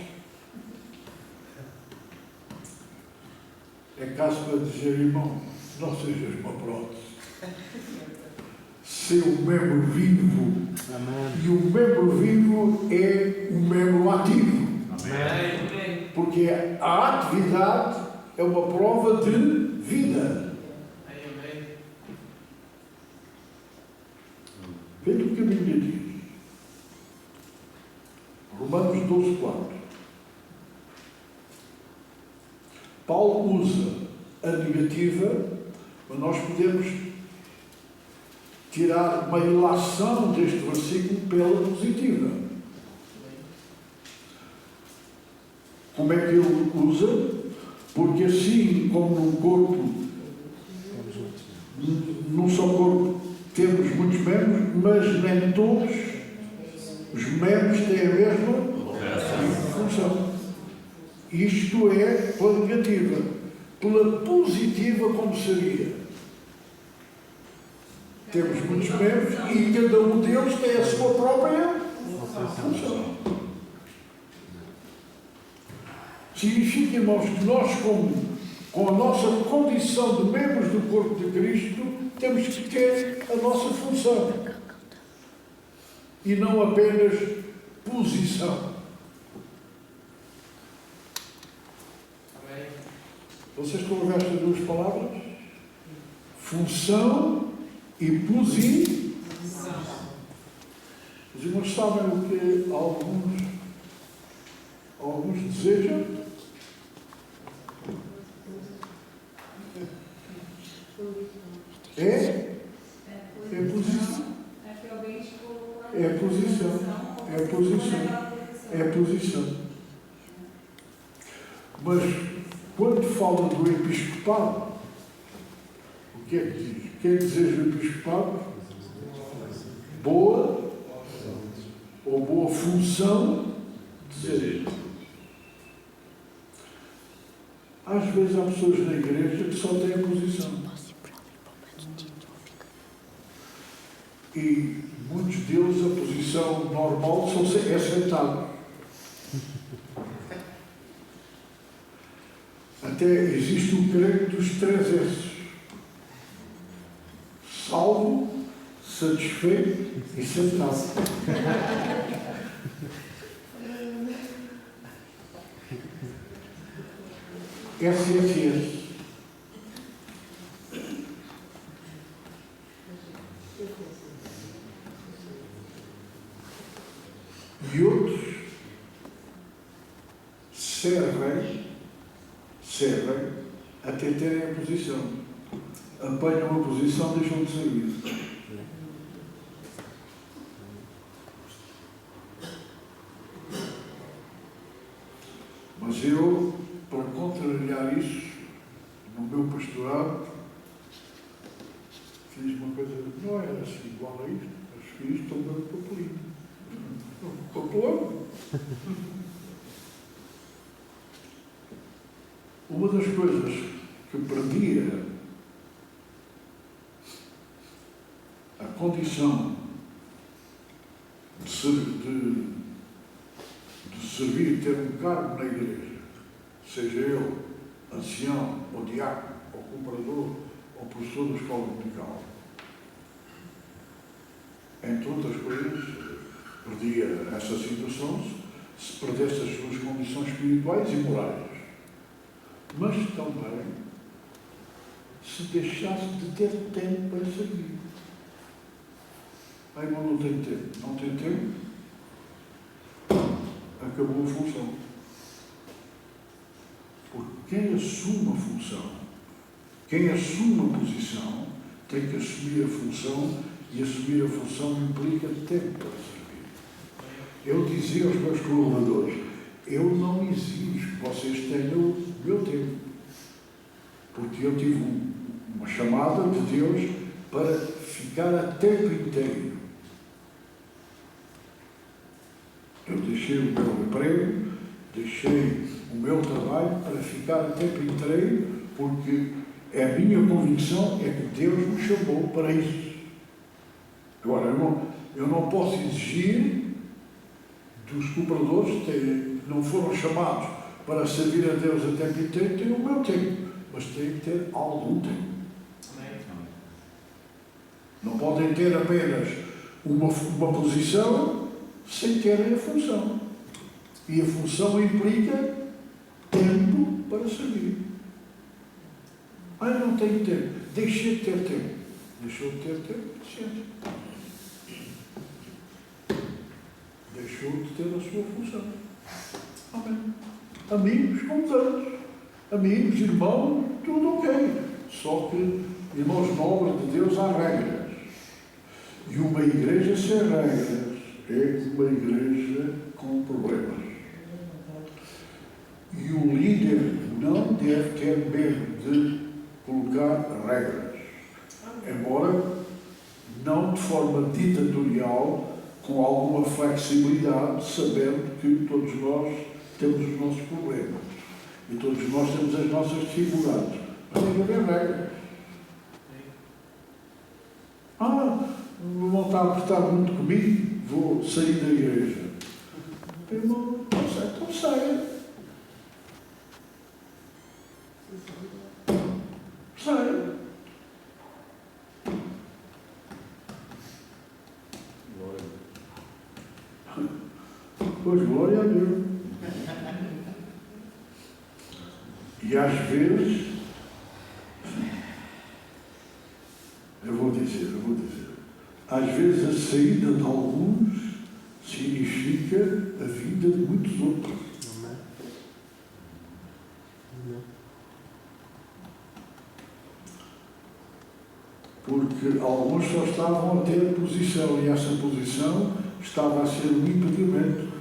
É caso para dizer, irmão, não sejas uma prótese. Ser um membro vivo. Amém. E o membro vivo é um membro ativo. Amém. Porque a atividade é uma prova de vida. Amém. Veja o que a Bíblia diz. Romanos 12:4. Paulo usa a negativa, mas nós podemos tirar uma ilação deste versículo pela positiva. Como é que ele usa? Porque assim como num corpo, num só corpo, temos muitos membros, mas nem todos os membros têm a mesma função. Isto é pela negativa. Pela positiva, como seria? Temos muitos membros e cada um deles tem a sua própria função. Significa, irmãos, que nós, com a nossa condição de membros do corpo de Cristo, temos que ter a nossa função. E não apenas posição. Amém. Vocês estão a ver estas duas palavras? Função e posição. Os irmãos sabem o que alguns desejam? É posição. É posição. É posição. É posição. Mas, quando fala do episcopado, o que é que diz? Quem deseja o episcopado? Boa ou boa função deseja. Às vezes há pessoas na igreja que só têm a posição. E muitos deles a posição normal é sentado. Até existe o creio dos 3 S. Salvo, satisfeito e sentado. SSS. E outros servem até terem a posição. Apanham a posição, deixam de servir. Mas eu, para contrariar isso, no meu pastorado, fiz uma coisa, não era assim igual a isto, mas fiz isto também um papelinho. Papelão. Uma das coisas que perdia a condição de servir, ter um cargo na igreja, seja eu ancião, ou diácono, ou cooperador, ou professor da escola dominical, entre outras coisas, perdia essa situação se perdesse as suas condições espirituais e morais. Mas também se deixasse de ter tempo para servir. Aí não tem tempo. Não tem tempo, acabou a função. Porque quem assume a função, quem assume a posição, tem que assumir a função, e assumir a função implica tempo para servir. Eu dizia aos meus colaboradores, eu não exijo que vocês tenham o meu tempo, porque eu tive uma chamada de Deus para ficar a tempo inteiro. Eu deixei o meu emprego, deixei o meu trabalho para ficar a tempo inteiro, porque a minha convicção é que Deus me chamou para isso. Agora, eu não posso exigir dos cooperadores que não foram chamados para servir a Deus a tempo inteiro, terem o meu tempo, mas têm que ter algum tempo. Não podem ter apenas uma posição sem terem a função. E a função implica tempo para servir. Não tenho tempo. Deixei de ter tempo. Deixou de ter tempo, licença. Deixou de ter a sua função. Amém. Amigos como tantos. Amigos, irmãos, tudo ok. Só que, irmãos nobres de Deus, há regras. E uma igreja sem regras é uma igreja com problemas. E o líder não deve ter medo de colocar regras. Embora não de forma ditatorial, com alguma flexibilidade, sabendo que todos nós temos os nossos problemas. E todos nós temos as nossas dificuldades. Mas tem que haver regras. está a apertar muito comigo, vou sair da igreja. Irmão, então saia. Saia. Pois, glória a Deus. E às vezes, eu vou dizer, às vezes a saída de alguns significa a vida de muitos outros. Porque alguns só estavam a ter posição e essa posição estava a ser um impedimento.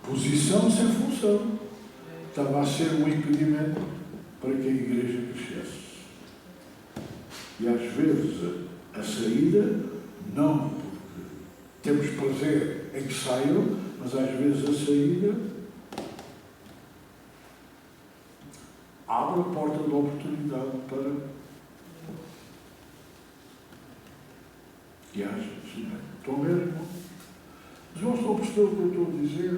Posição sem função. Estava a ser um impedimento para que a igreja crescesse. E às vezes a saída, não porque temos prazer em que saiam, mas às vezes a saída abre a porta de oportunidade para que haja. Estão a ver, irmão? Mas não estão a perceber o que eu estou a dizer?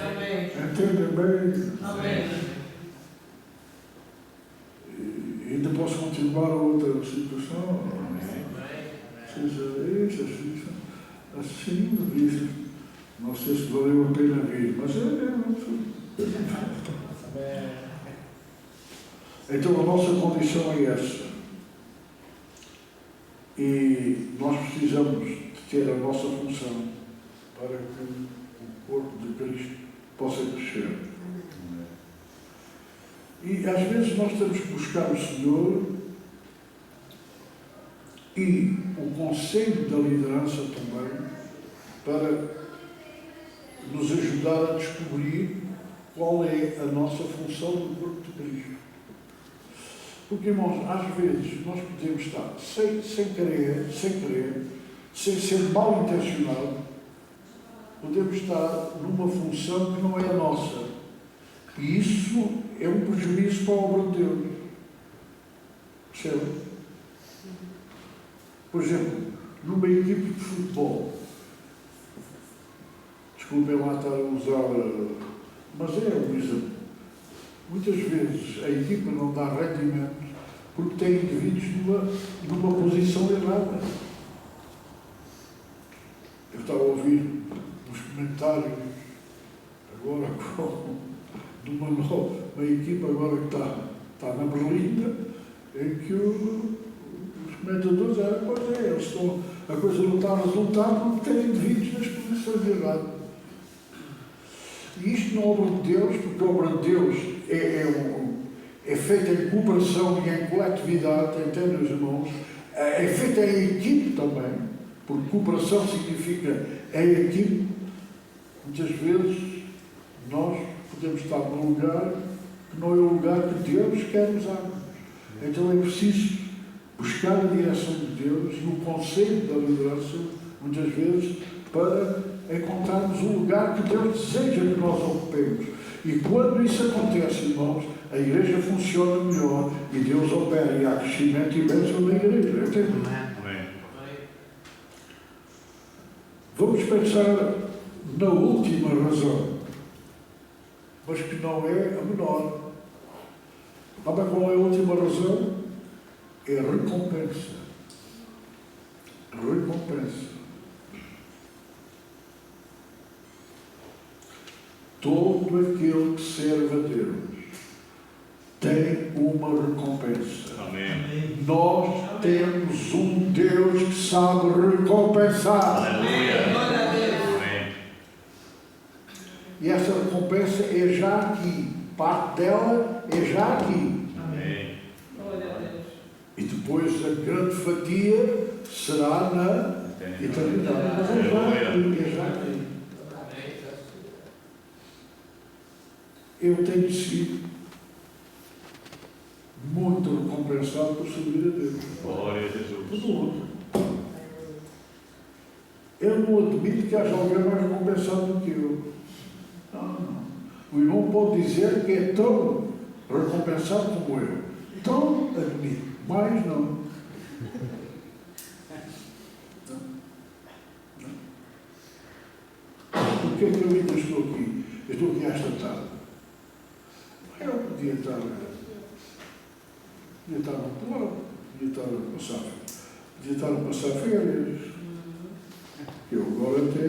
Amém. Entendem bem? Amém. E ainda posso continuar a outra situação? Seja isso, assim, isso. Não sei se valeu a pena vir, mas então a nossa condição é essa. E nós precisamos de ter a nossa função para que o corpo de Cristo possa crescer. E às vezes nós temos que buscar o Senhor e o conselho da liderança também para nos ajudar a descobrir qual é a nossa função no corpo de Cristo. Porque, irmãos, às vezes nós podemos estar sem querer, sem ser mal intencionado, podemos estar numa função que não é a nossa. E isso é um prejuízo para a obra de Deus. Percebe? Por exemplo, numa equipe de futebol, desculpem lá estar a usar, mas é um exemplo. Muitas vezes a equipa não dá rendimento porque tem indivíduos numa posição errada. Eu estava a ouvir uns comentários agora de uma equipa agora que está na Berlinda, em que os comentadores dizem, pois é, a coisa não está a resultar porque tem indivíduos nas posições erradas. E isto não é obra de Deus, porque a obra de Deus é feita em cooperação e em coletividade, entendem os irmãos? É feita em equipe também, porque cooperação significa em equipe. Muitas vezes nós podemos estar num lugar que não é o lugar que Deus quer usar. Então é preciso buscar a direção de Deus e o conselho da liderança, muitas vezes, para encontrarmos o lugar que Deus deseja que nós ocupemos. E quando isso acontece, irmãos, a igreja funciona melhor e Deus opera e há crescimento e bênção na igreja. Entende? Amém. Vamos pensar na última razão, mas que não é a menor. Sabe qual é a última razão? É a recompensa. Recompensa. Todo aquele que serve a Deus tem uma recompensa. Amém. Nós temos um Deus que sabe recompensar. Aleluia. Glória a Deus. Amém. E essa recompensa é já aqui. Parte dela é já aqui. Amém. Glória a Deus. E depois a grande fatia será na eternidade. Mas é já aqui. É já aqui. Eu tenho sido muito recompensado por servir a Deus. Glória a Jesus. Tudo outro. Eu não admito que haja alguém mais recompensado do que eu. Não. O irmão pode dizer que é tão recompensado como eu. Então, admito. Mas não. porque é que eu ainda estou aqui? Eu estou aqui esta tarde. Eu podia estar no plano, podia estar a passar férias. Eu agora até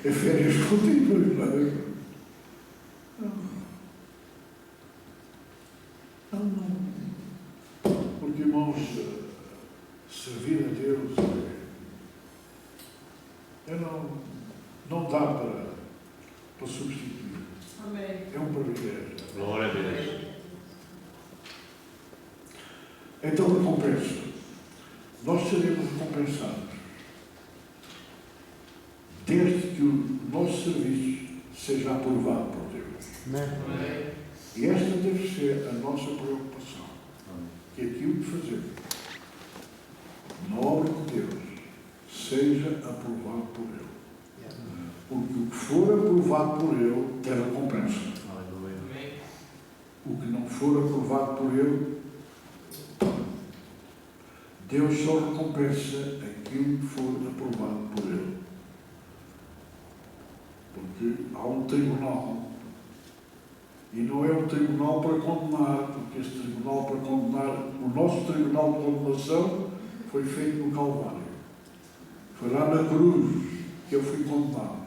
é férias contínuas, não é? Não. Porque, irmãos, servir a Deus não dá para substituir. Amém. É um privilégio. Glória a Deus. Então, recompensa. Nós seremos recompensados desde que o nosso serviço seja aprovado por Deus. Amém. E esta deve ser a nossa preocupação. Que aquilo que fazemos na obra de Deus seja aprovado por Ele. Porque o que for aprovado por Ele tem recompensa. Amém. O que não for aprovado por Ele, Deus só recompensa aquilo que for aprovado por Ele. Porque há um tribunal. E não é um tribunal para condenar, porque esse tribunal para condenar, o nosso tribunal de condenação foi feito no Calvário. Foi lá na cruz que eu fui condenado.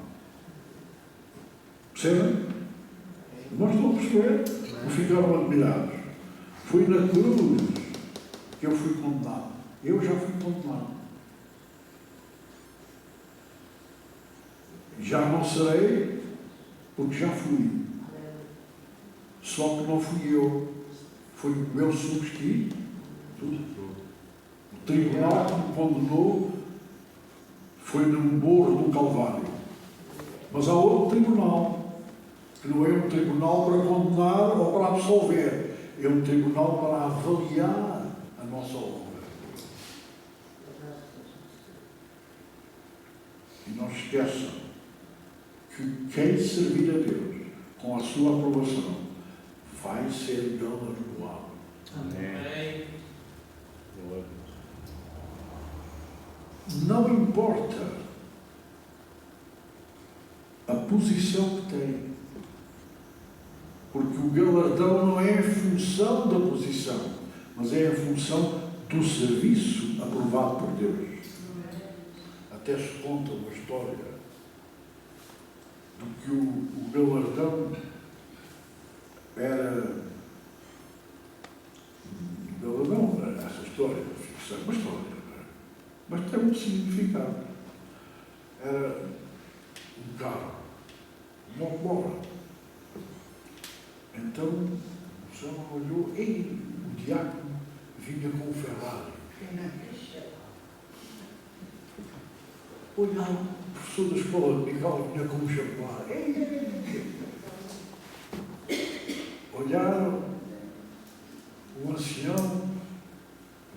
Percebem? Não estão a perceber? Não ficaram admirados. Foi na cruz que eu fui condenado. Eu já fui condenado. Já não serei, porque já fui. Só que não fui eu. Foi o meu substituto. O tribunal que me condenou foi no morro do Calvário. Mas há outro tribunal, que não é um tribunal para condenar ou para absolver. É um tribunal para avaliar a nossa obra. E não se esqueçam que quem servir a Deus com a sua aprovação vai ser galardoado. Amém. Glória a Deus. Não importa a posição que tem, porque o galardão não é em função da posição, mas é em função do serviço aprovado por Deus. Até se conta uma história de que o galardão era essa história, isso é uma história, mas tem um significado. Era um carro, uma bola. Então o senhor olhou, e o diácono vinha com o Ferrari. Olharam, o professor da escola de Miguel vinha com o Jaguar. Olharam, o ancião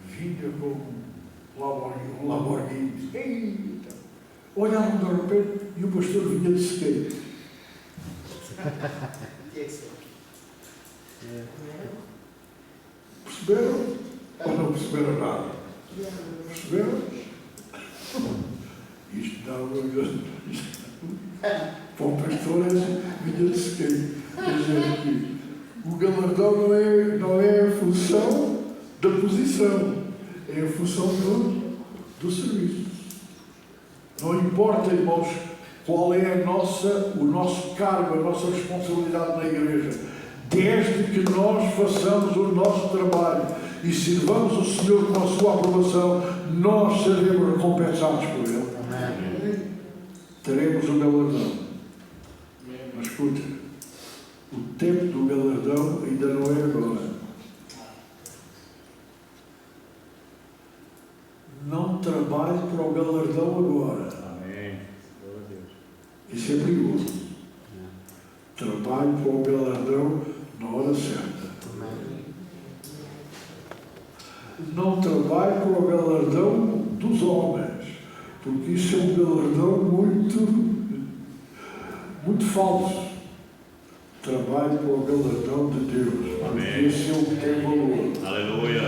vinha com um Lamborghini. Eita! Olharam de repente e o pastor vinha de skate. Perceberam? Ou não perceberam nada? Perceberam? Isto dá uma grande. Para o pastor vinha de skate. Quer dizer que o galardão não é a função da posição, é a função do serviço. Não importa, irmãos, qual é o nosso cargo, a nossa responsabilidade na igreja, desde que nós façamos o nosso trabalho e sirvamos o Senhor com a sua aprovação, nós seremos recompensados por Ele. Amém. Teremos o galardão. Mas escuta, o tempo do galardão ainda não é agora. Não trabalhe para o galardão agora. Amém. Glória a Deus. Isso é perigoso. Trabalhe para o galardão na hora certa. Não trabalhe para o galardão dos homens, porque isso é um galardão muito falso. Trabalhe para o galardão de Deus, porque Amém. esse é o que tem valor. Aleluia.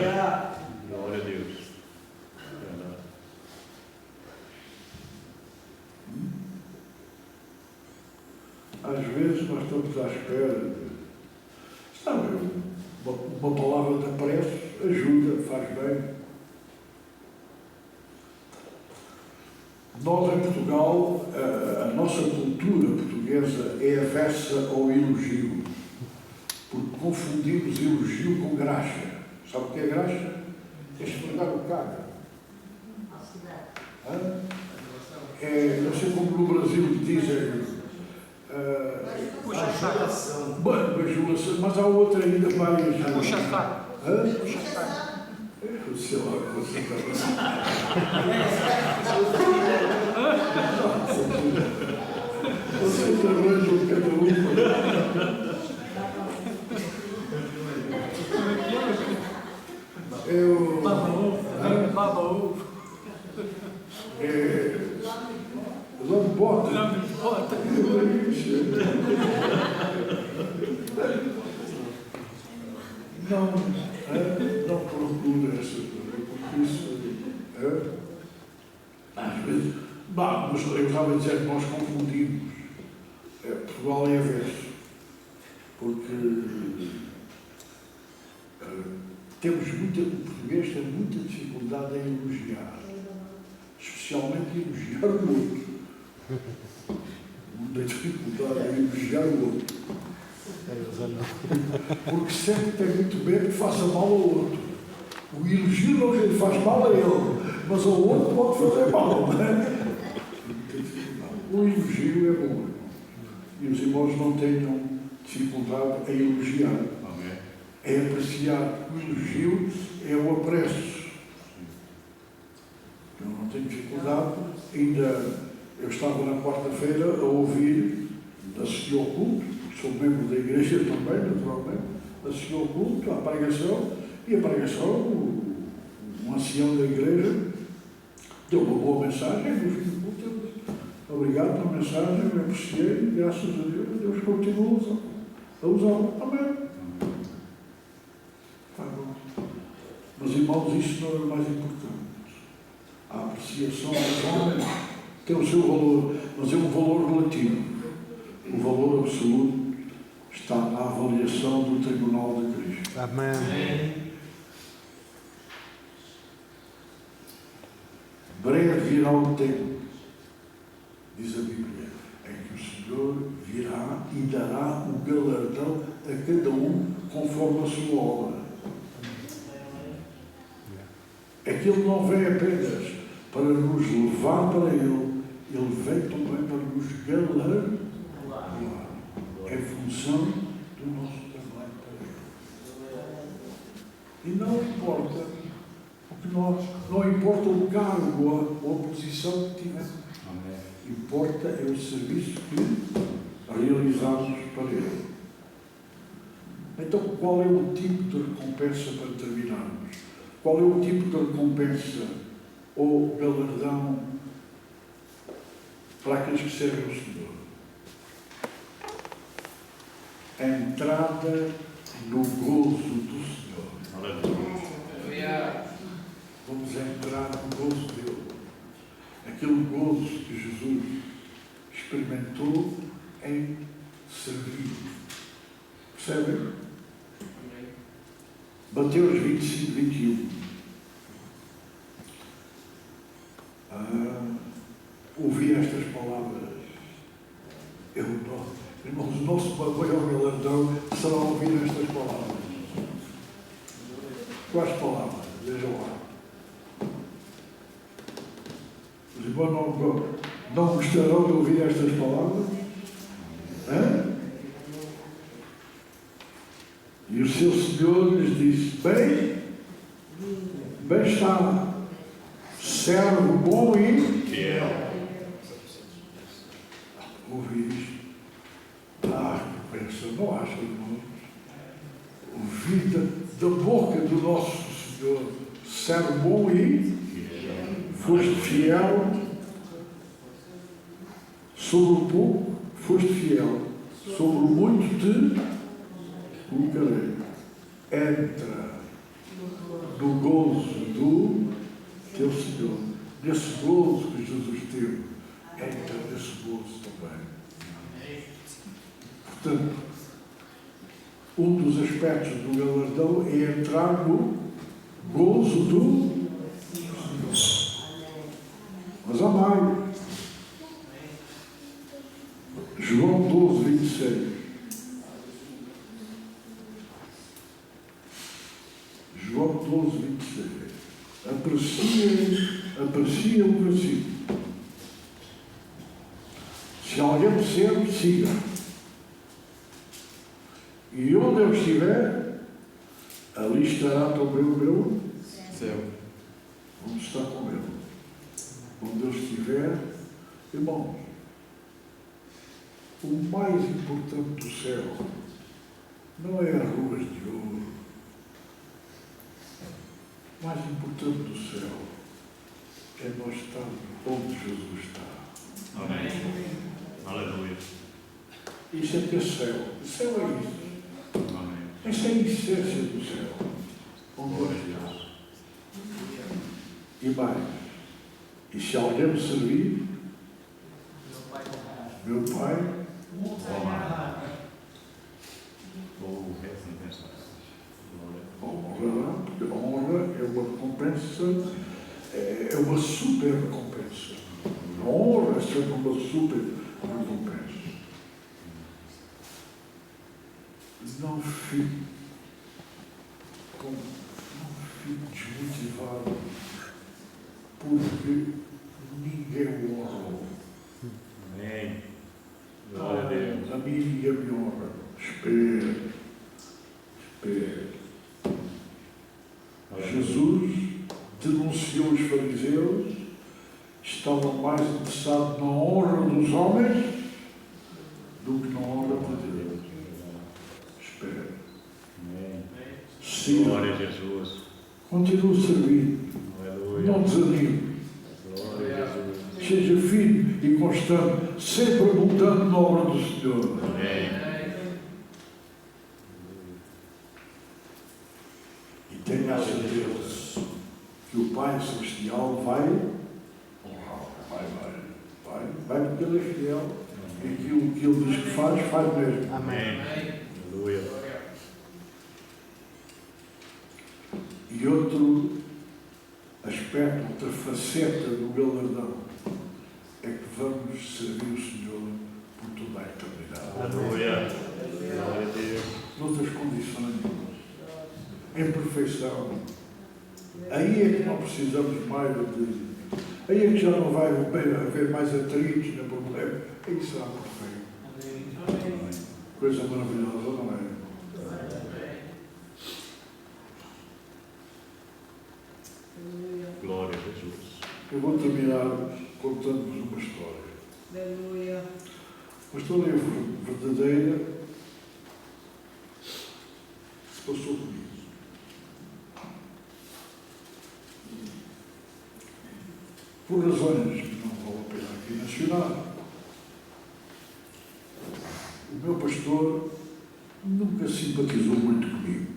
Glória a Deus. Verdade. nós estamos à espera. Sabe, uma palavra de apreço ajuda, faz bem. Nós, em Portugal, a nossa cultura portuguesa é avessa ao elogio, porque confundimos elogio com graxa. Sabe o que é graxa? É esfregar o cara. Não sei como no Brasil dizem. Puxa saco. Bajulação, mas há outra ainda mais. Puxa saco. Puxa saco. Sei lá, você Vocês arranjam cada um. Baba ovo. Lambota. Lambota. Não procura essa coisa, porque isso às vezes. Mas eu estava a dizer que nós confundimos. Portugal é avesso, porque o português tem muita dificuldade em elogiar, especialmente elogiar o outro. Muita dificuldade em elogiar o outro. Porque sempre tem muito medo que faça mal ao outro. O elogio não lhe faz mal a ele, mas ao outro pode fazer mal, não é? O elogio é bom. E os irmãos não tenham dificuldade em elogiar. É apreciar. O elogio é o apreço. Eu não tenho dificuldade. Eu estava na quarta-feira a ouvir, assisti ao culto, sou membro da igreja também, naturalmente, assisti ao culto, à pregação, e a pregação, um ancião da igreja, deu uma boa mensagem, no fim do culto, eu disse, obrigado pela mensagem, eu apreciei, graças a Deus continua a usá-la também. Mas, irmãos, isso não é o mais importante. A apreciação dos homens tem o seu valor, mas é um valor relativo. O valor absoluto está na avaliação do Tribunal de Cristo. Amém. Breve virá o tempo, diz a Bíblia, em que o Senhor virá e dará o galardão a cada um conforme a sua obra. É que Ele não vem apenas para nos levar para Ele, Ele vem também para nos galardoar. É função do nosso trabalho para Ele. E não importa, porque não importa o cargo ou a posição que tivermos. Importa é o serviço que realizamos para Ele. Então, qual é o tipo de recompensa para terminarmos? Qual é o tipo de recompensa ou galardão para aqueles que servem o Senhor? A entrada no gozo do Senhor. Vamos entrar no gozo dele. Aquele gozo que Jesus experimentou em servir. Percebem? Mateus 25, 21. Ouvi estas palavras. Irmãos, o nosso maior galardão será ouvir estas palavras. Quais palavras? Vejam lá. Os irmãos não gostarão de ouvir estas palavras? Hã? E o seu Senhor lhes disse, bem está, servo bom e fiel. Ouvi isto. Pensa, não acha, irmãos? Ouvir da boca do nosso Senhor, servo bom e foste fiel, sobre o pouco foste fiel, sobre o muito te colocarei. Entra no gozo do teu Senhor, nesse gozo que Jesus teve, entra nesse gozo também. Portanto, um dos aspectos do galardão é entrar no gozo do. Mas há mais. João 12, 26. João 12, 26. Aprecia o versículo. Se alguém me serve, siga. E onde eu estiver, ali estará também o meu Céu. onde está com ele. Onde eu estiver, irmãos, o mais importante do céu não é as ruas de ouro. O mais importante do céu é nós estarmos onde Jesus está. Amém. Aleluia. Isso é que é céu. O céu é isso. Amém. Esta é a essência do céu. Onde Glória Deus a está. Deus. E mais. E se alguém me servir, meu Pai, Ou recompensa. Glória. honrará, porque a honra é uma recompensa, é uma super recompensa. A honra é sempre uma super recompensa. Não fique desmotivado porque ninguém o honra. Amém. Glória a Deus. A mim ninguém me honra. Espere. Jesus denunciou os fariseus, estavam mais interessados na honra dos homens do que na honra de Deus. Espere. Amém. Siga. Glória a Jesus. Continue a servir. Aleluia. Não desanime. Glória a Jesus. Seja firme e constante, sempre abundando na obra do Senhor. Amém. E tenha a certeza que o Pai Celestial vai honrar. Vai porque Ele é fiel. E aquilo que Ele diz que faz mesmo. Amém. Aleluia. E outro aspecto, outra faceta do galardão é que vamos servir o Senhor por toda a eternidade. Aleluia. Glória a Deus. Noutras condições, em perfeição. Aí é que não precisamos mais de. Aí é que já não vai haver mais atritos, nem problema. Aí será perfeito. Coisa maravilhosa, não é? Glória a Jesus. Eu vou terminar contando-vos uma história. Aleluia. Uma história verdadeira que se passou comigo. Por razões que não vale a pena aqui mencionar, o meu pastor nunca simpatizou muito comigo.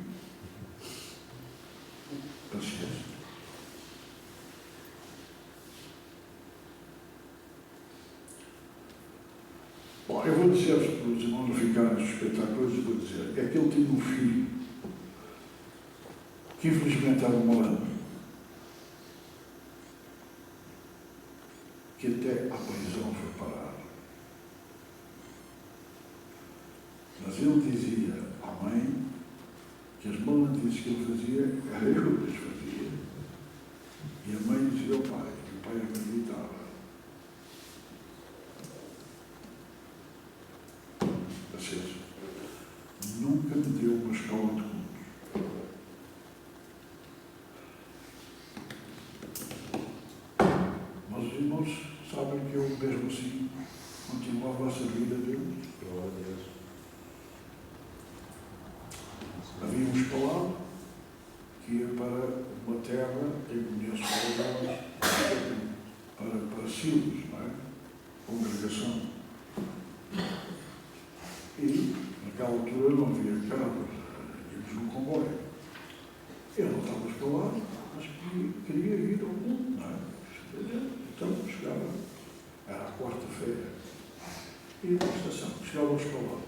Paciência. Bom, eu vou dizer-vos, para os irmãos não ficarem espetáculos, eu vou dizer, é que ele tinha um filho que infelizmente era malandro, que até à prisão foi parar. Mas ele dizia à mãe que as malandrices que ele fazia, era eu que as fazia. E a mãe dizia ao pai, e o pai acreditava. Aceso. Nunca me deu uma escola de cultos. Mas os irmãos sabem que eu, mesmo assim, continuava a servir a Deus. Glória a Deus. Havia um escolar que ia para uma terra, eu conheço para Silos, não é? Congregação. E, naquela altura, não havia carros, íamos no comboio. Eu não estava escolar, mas queria ir ao mundo, não é? Então, chegava, era a quarta-feira, ia para a estação, chegava ao escolar.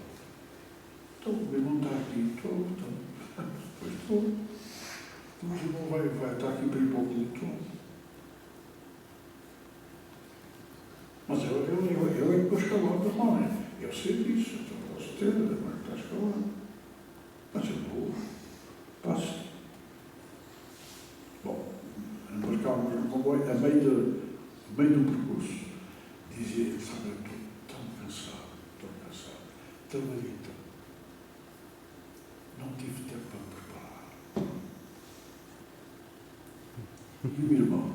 estou, então. Pois estou. Mas o irmão vai estar aqui para ir para o culto. Mas eu é que estou escalando, irmão, né? Eu sei disso, então posso ter, mas está escalando. Mas eu vou. Passo. Bom, embarcámos no comboio, a meio do percurso, dizia ele, sabe, eu estou tão cansado, trabalhei tanto. Não tive tempo para preparar. E o irmão?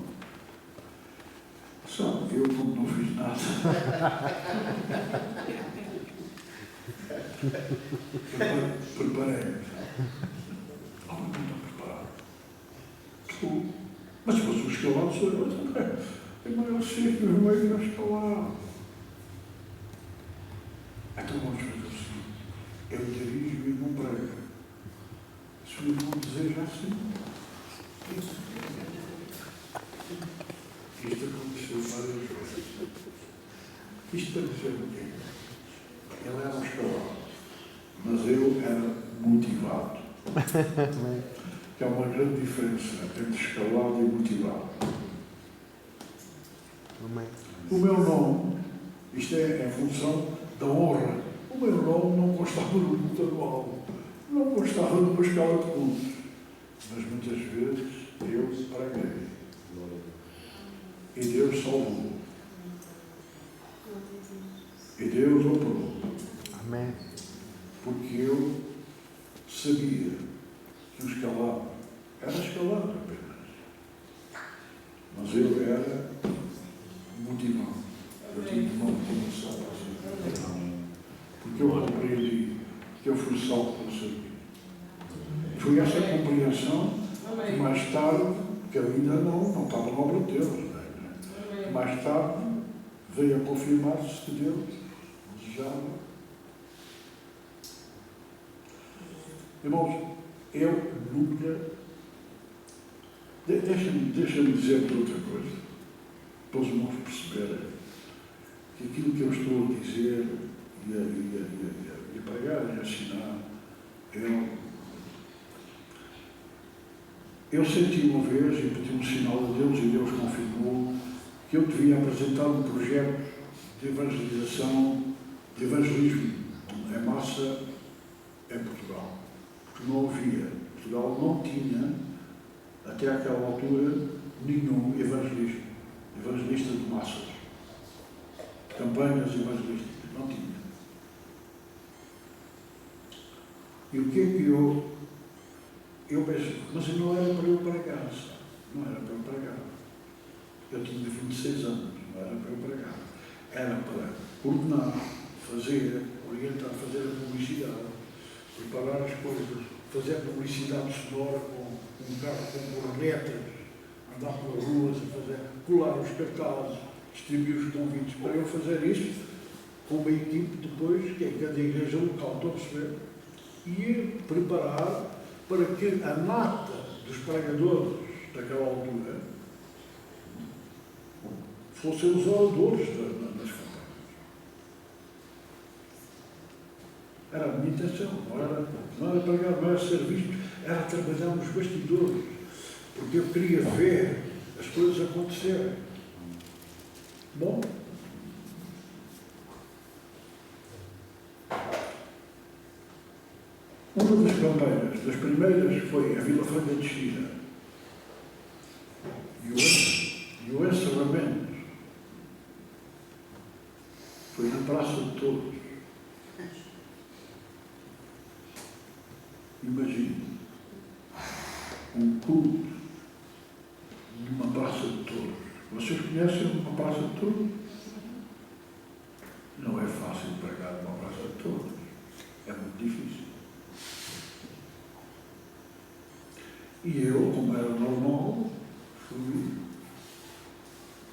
Sabe, eu como não fiz nada. Preparei-me. Não estou preparado. Mas se fosse um escalado, sou eu também. É maior ser que o irmão irá escalar. Então vamos fazer o seguinte. Eu dirijo e o irmão prega. Se o irmão deseja assim. Isto aconteceu várias vezes. Isto para dizer o quê? Ele era um escalado, mas eu era motivado. Que há uma grande diferença entre escalado e motivado. Amém. O meu nome, isto é em função da honra, o meu nome não constava no culto anual, não constava numa escala de cultos, mas muitas vezes eu preguei. E Deus salvou. E Deus operou. Amém. Porque eu sabia que o escalado era escalado apenas. Mas eu era motivado. Eu tinha uma motivação para ser. Porque eu compreendi que eu fui salvo pelo serviço. Foi essa compreensão que mais tarde, que eu ainda não estava na obra de Deus, mais tarde veio a confirmar-se que Deus desejava. Irmãos, eu nunca. Deixa-me dizer-te outra coisa, para os irmãos perceberem que aquilo que eu estou a dizer e a pregar e a ensinar, eu senti uma vez e pedi um sinal a Deus e Deus confirmou que eu devia apresentar um projeto de evangelização, de evangelismo em massa em Portugal. Porque não havia, Portugal não tinha, até àquela altura, nenhum evangelista de massas. Campanhas evangelísticas, não tinha. E o que é que eu pensei, mas não era para eu pregar, sabe? Não era para eu pregar. Eu tinha 26 anos, não era para eu pregar. Era para coordenar, fazer, orientar, fazer a publicidade, preparar as coisas, fazer a publicidade sonora com um carro com borboletas, andar pelas ruas, colar os cartazes, distribuir os convites. Para eu fazer isto, com uma equipe depois, que é cada igreja local, estou a perceber, e preparar para que a nata dos pregadores daquela altura fossem os oradores das campanhas. Era a minha intenção, não era pregar, não era ser visto, era trabalhar nos bastidores, porque eu queria ver as coisas acontecerem. Bom, uma das campanhas, das primeiras, foi a Vila Franca de Xira. E o encerramento foi na Praça de Touros. Imagine um culto numa Praça de Touros. Vocês conhecem uma Praça de Touros? Não é fácil pregar numa Praça de Touros. É muito difícil. E eu, como era normal, fui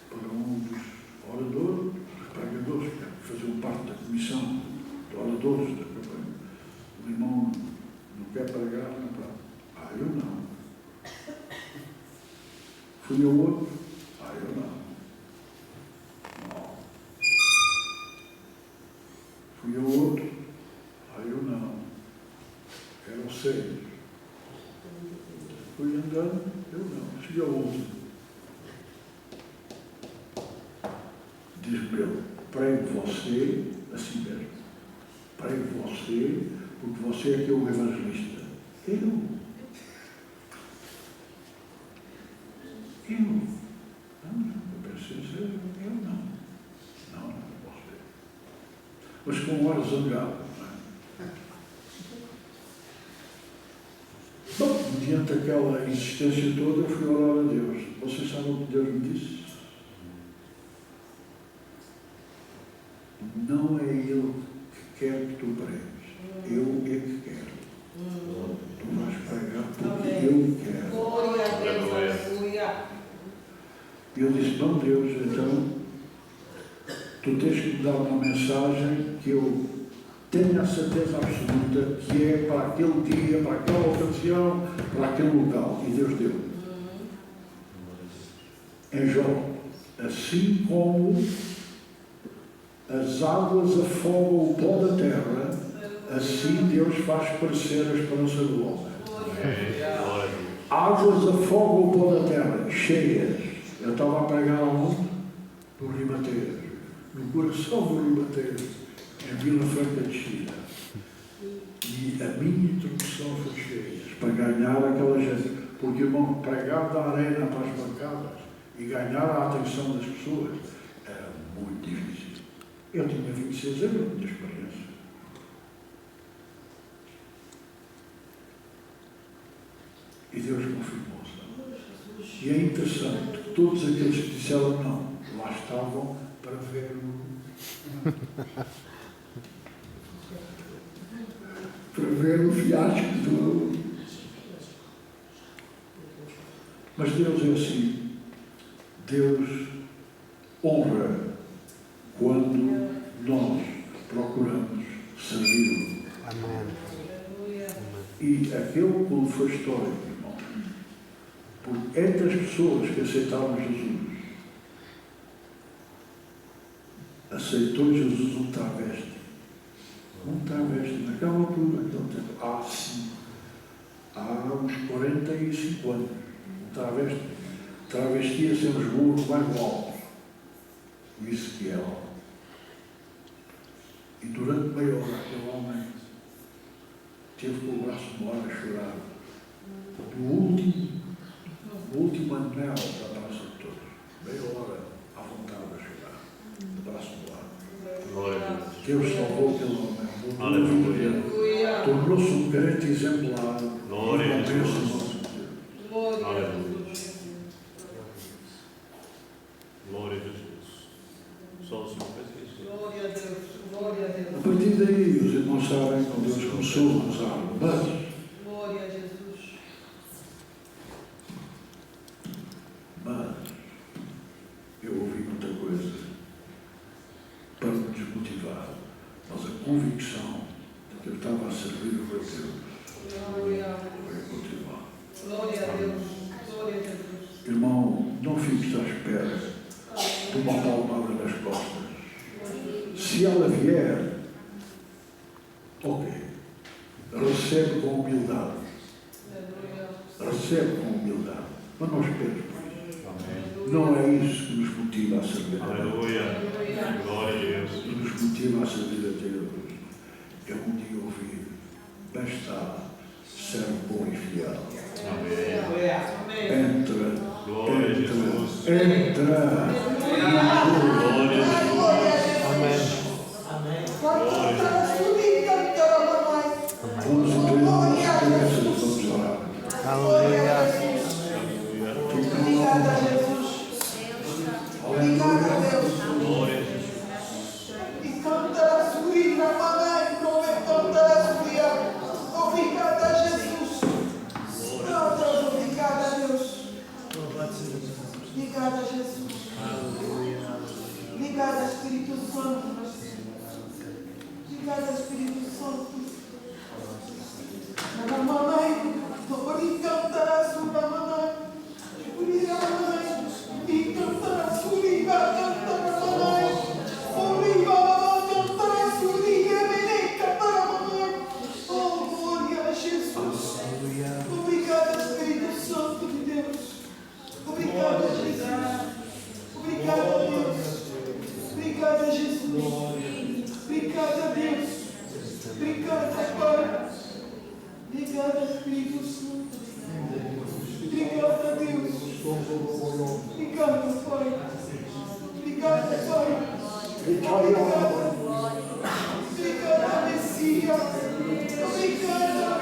para um dos oradores, dos pregadores, que faziam parte da comissão de oradores da campanha. O irmão não quer pregar, não para. Eu não. Fui ao outro. Eu não. Fui ao outro. Eu não. Era o Diz para ele, prego você, assim mesmo. Prego você, porque você é que é o evangelista. Eu. Eu pensei, eu não. Não posso. Mas com um ar zangado. Não é? Bom, mediante aquela insistência toda, eu fui orar a Deus. Vocês sabem o que Deus me disse? Não é Ele que quer que tu pregues. Eu é que quero. Tu vais pregar porque eu quero. Glória a Deus, aleluia. E eu disse, bom Deus, então, tu tens que me dar uma mensagem que eu tenha a certeza absoluta que é para aquele dia, para aquela ocasião, para aquele local. E Deus deu. Em Jó, assim como as águas afogam o pó da terra, assim Deus faz parecer a esperança do homem. Águas afogam o pó da terra, cheias. Eu estava a pregar aonde? No Ribatejo, no coração do Ribatejo, em Vila Franca de Xira. E a minha introdução foi cheia, para ganhar aquela gente. Porque, irmão, pregar da arena para as bancadas e ganhar a atenção das pessoas era muito difícil. Eu tinha 26 anos de experiência. E Deus confirmou-se. E é interessante que todos aqueles que disseram não, lá estavam para ver o fiasco do... Mas Deus é assim. Deus honra quando nós procuramos servi-lo. Amém. E aquele pulo foi histórico, irmão. Porque entre as pessoas que aceitaram Jesus, aceitou Jesus um travesti. Um travesti, naquela altura, naquele tempo, há uns 45 anos, um travesti. Travestia-se em Lisboa com mais altos, o Ezequiel. E durante meia hora aquele homem teve com o braço no ar a chorar. O último anel da praça de todos. Meia hora à vontade a chorar. De braço no ar. Glória a Deus. Deus salvou aquele homem. Aleluia. Tornou-se um crente exemplar. Glória a Uma bênção Deus. ao nosso Deus. Glória a Aleluia. Deus. Glória a Jesus. Só o Senhor faz isso. Glória a Deus. Glória a A Deus. partir daí, os irmãos sabem como Deus começou a usar. Glória a Jesus. Mas eu ouvi muita coisa para me desmotivar. Mas a convicção de que eu estava a servir o meu Deus Glória. foi a continuar. Glória a Deus. Glória a Jesus. Irmão, não fiques à espera de uma palmada nas costas. Se ela vier, ok, recebe com humildade. Recebe com humildade. Mas não esperes por isso. Amém. Não é isso que nos motiva a servir a Deus. Aleluia. Glória a Deus. O que nos motiva a servir a Deus é um dia ouvir, bem está, servo bom e fiel. Amém. Amém. Entra, Glória a Jesus. entra. Glória a Jesus. Amém. Vamos inclinar as cabeças e vamos orar. Aleluia. Obrigada, Jesus. Obrigada, Deus. Glória a Jesus. Obrigada, Jesus. Obrigada, Deus. Obrigada, Jesus. Obrigada, Espírito Santo. Obrigada, Espírito Santo. Mamãe, vou cantar a sua mamãe. Obrigada, mamãe. E cantar a sua liga, cantar a mamãe. Obrigada, cantar a sua liga, menina, cantar a mamãe. Oh, glória a Jesus. Obrigada, Espírito Santo de Deus. Obrigada, Jesus. Obrigada, Deus. Obrigado, Pai. Vitória. Obrigado, Messias. Obrigado,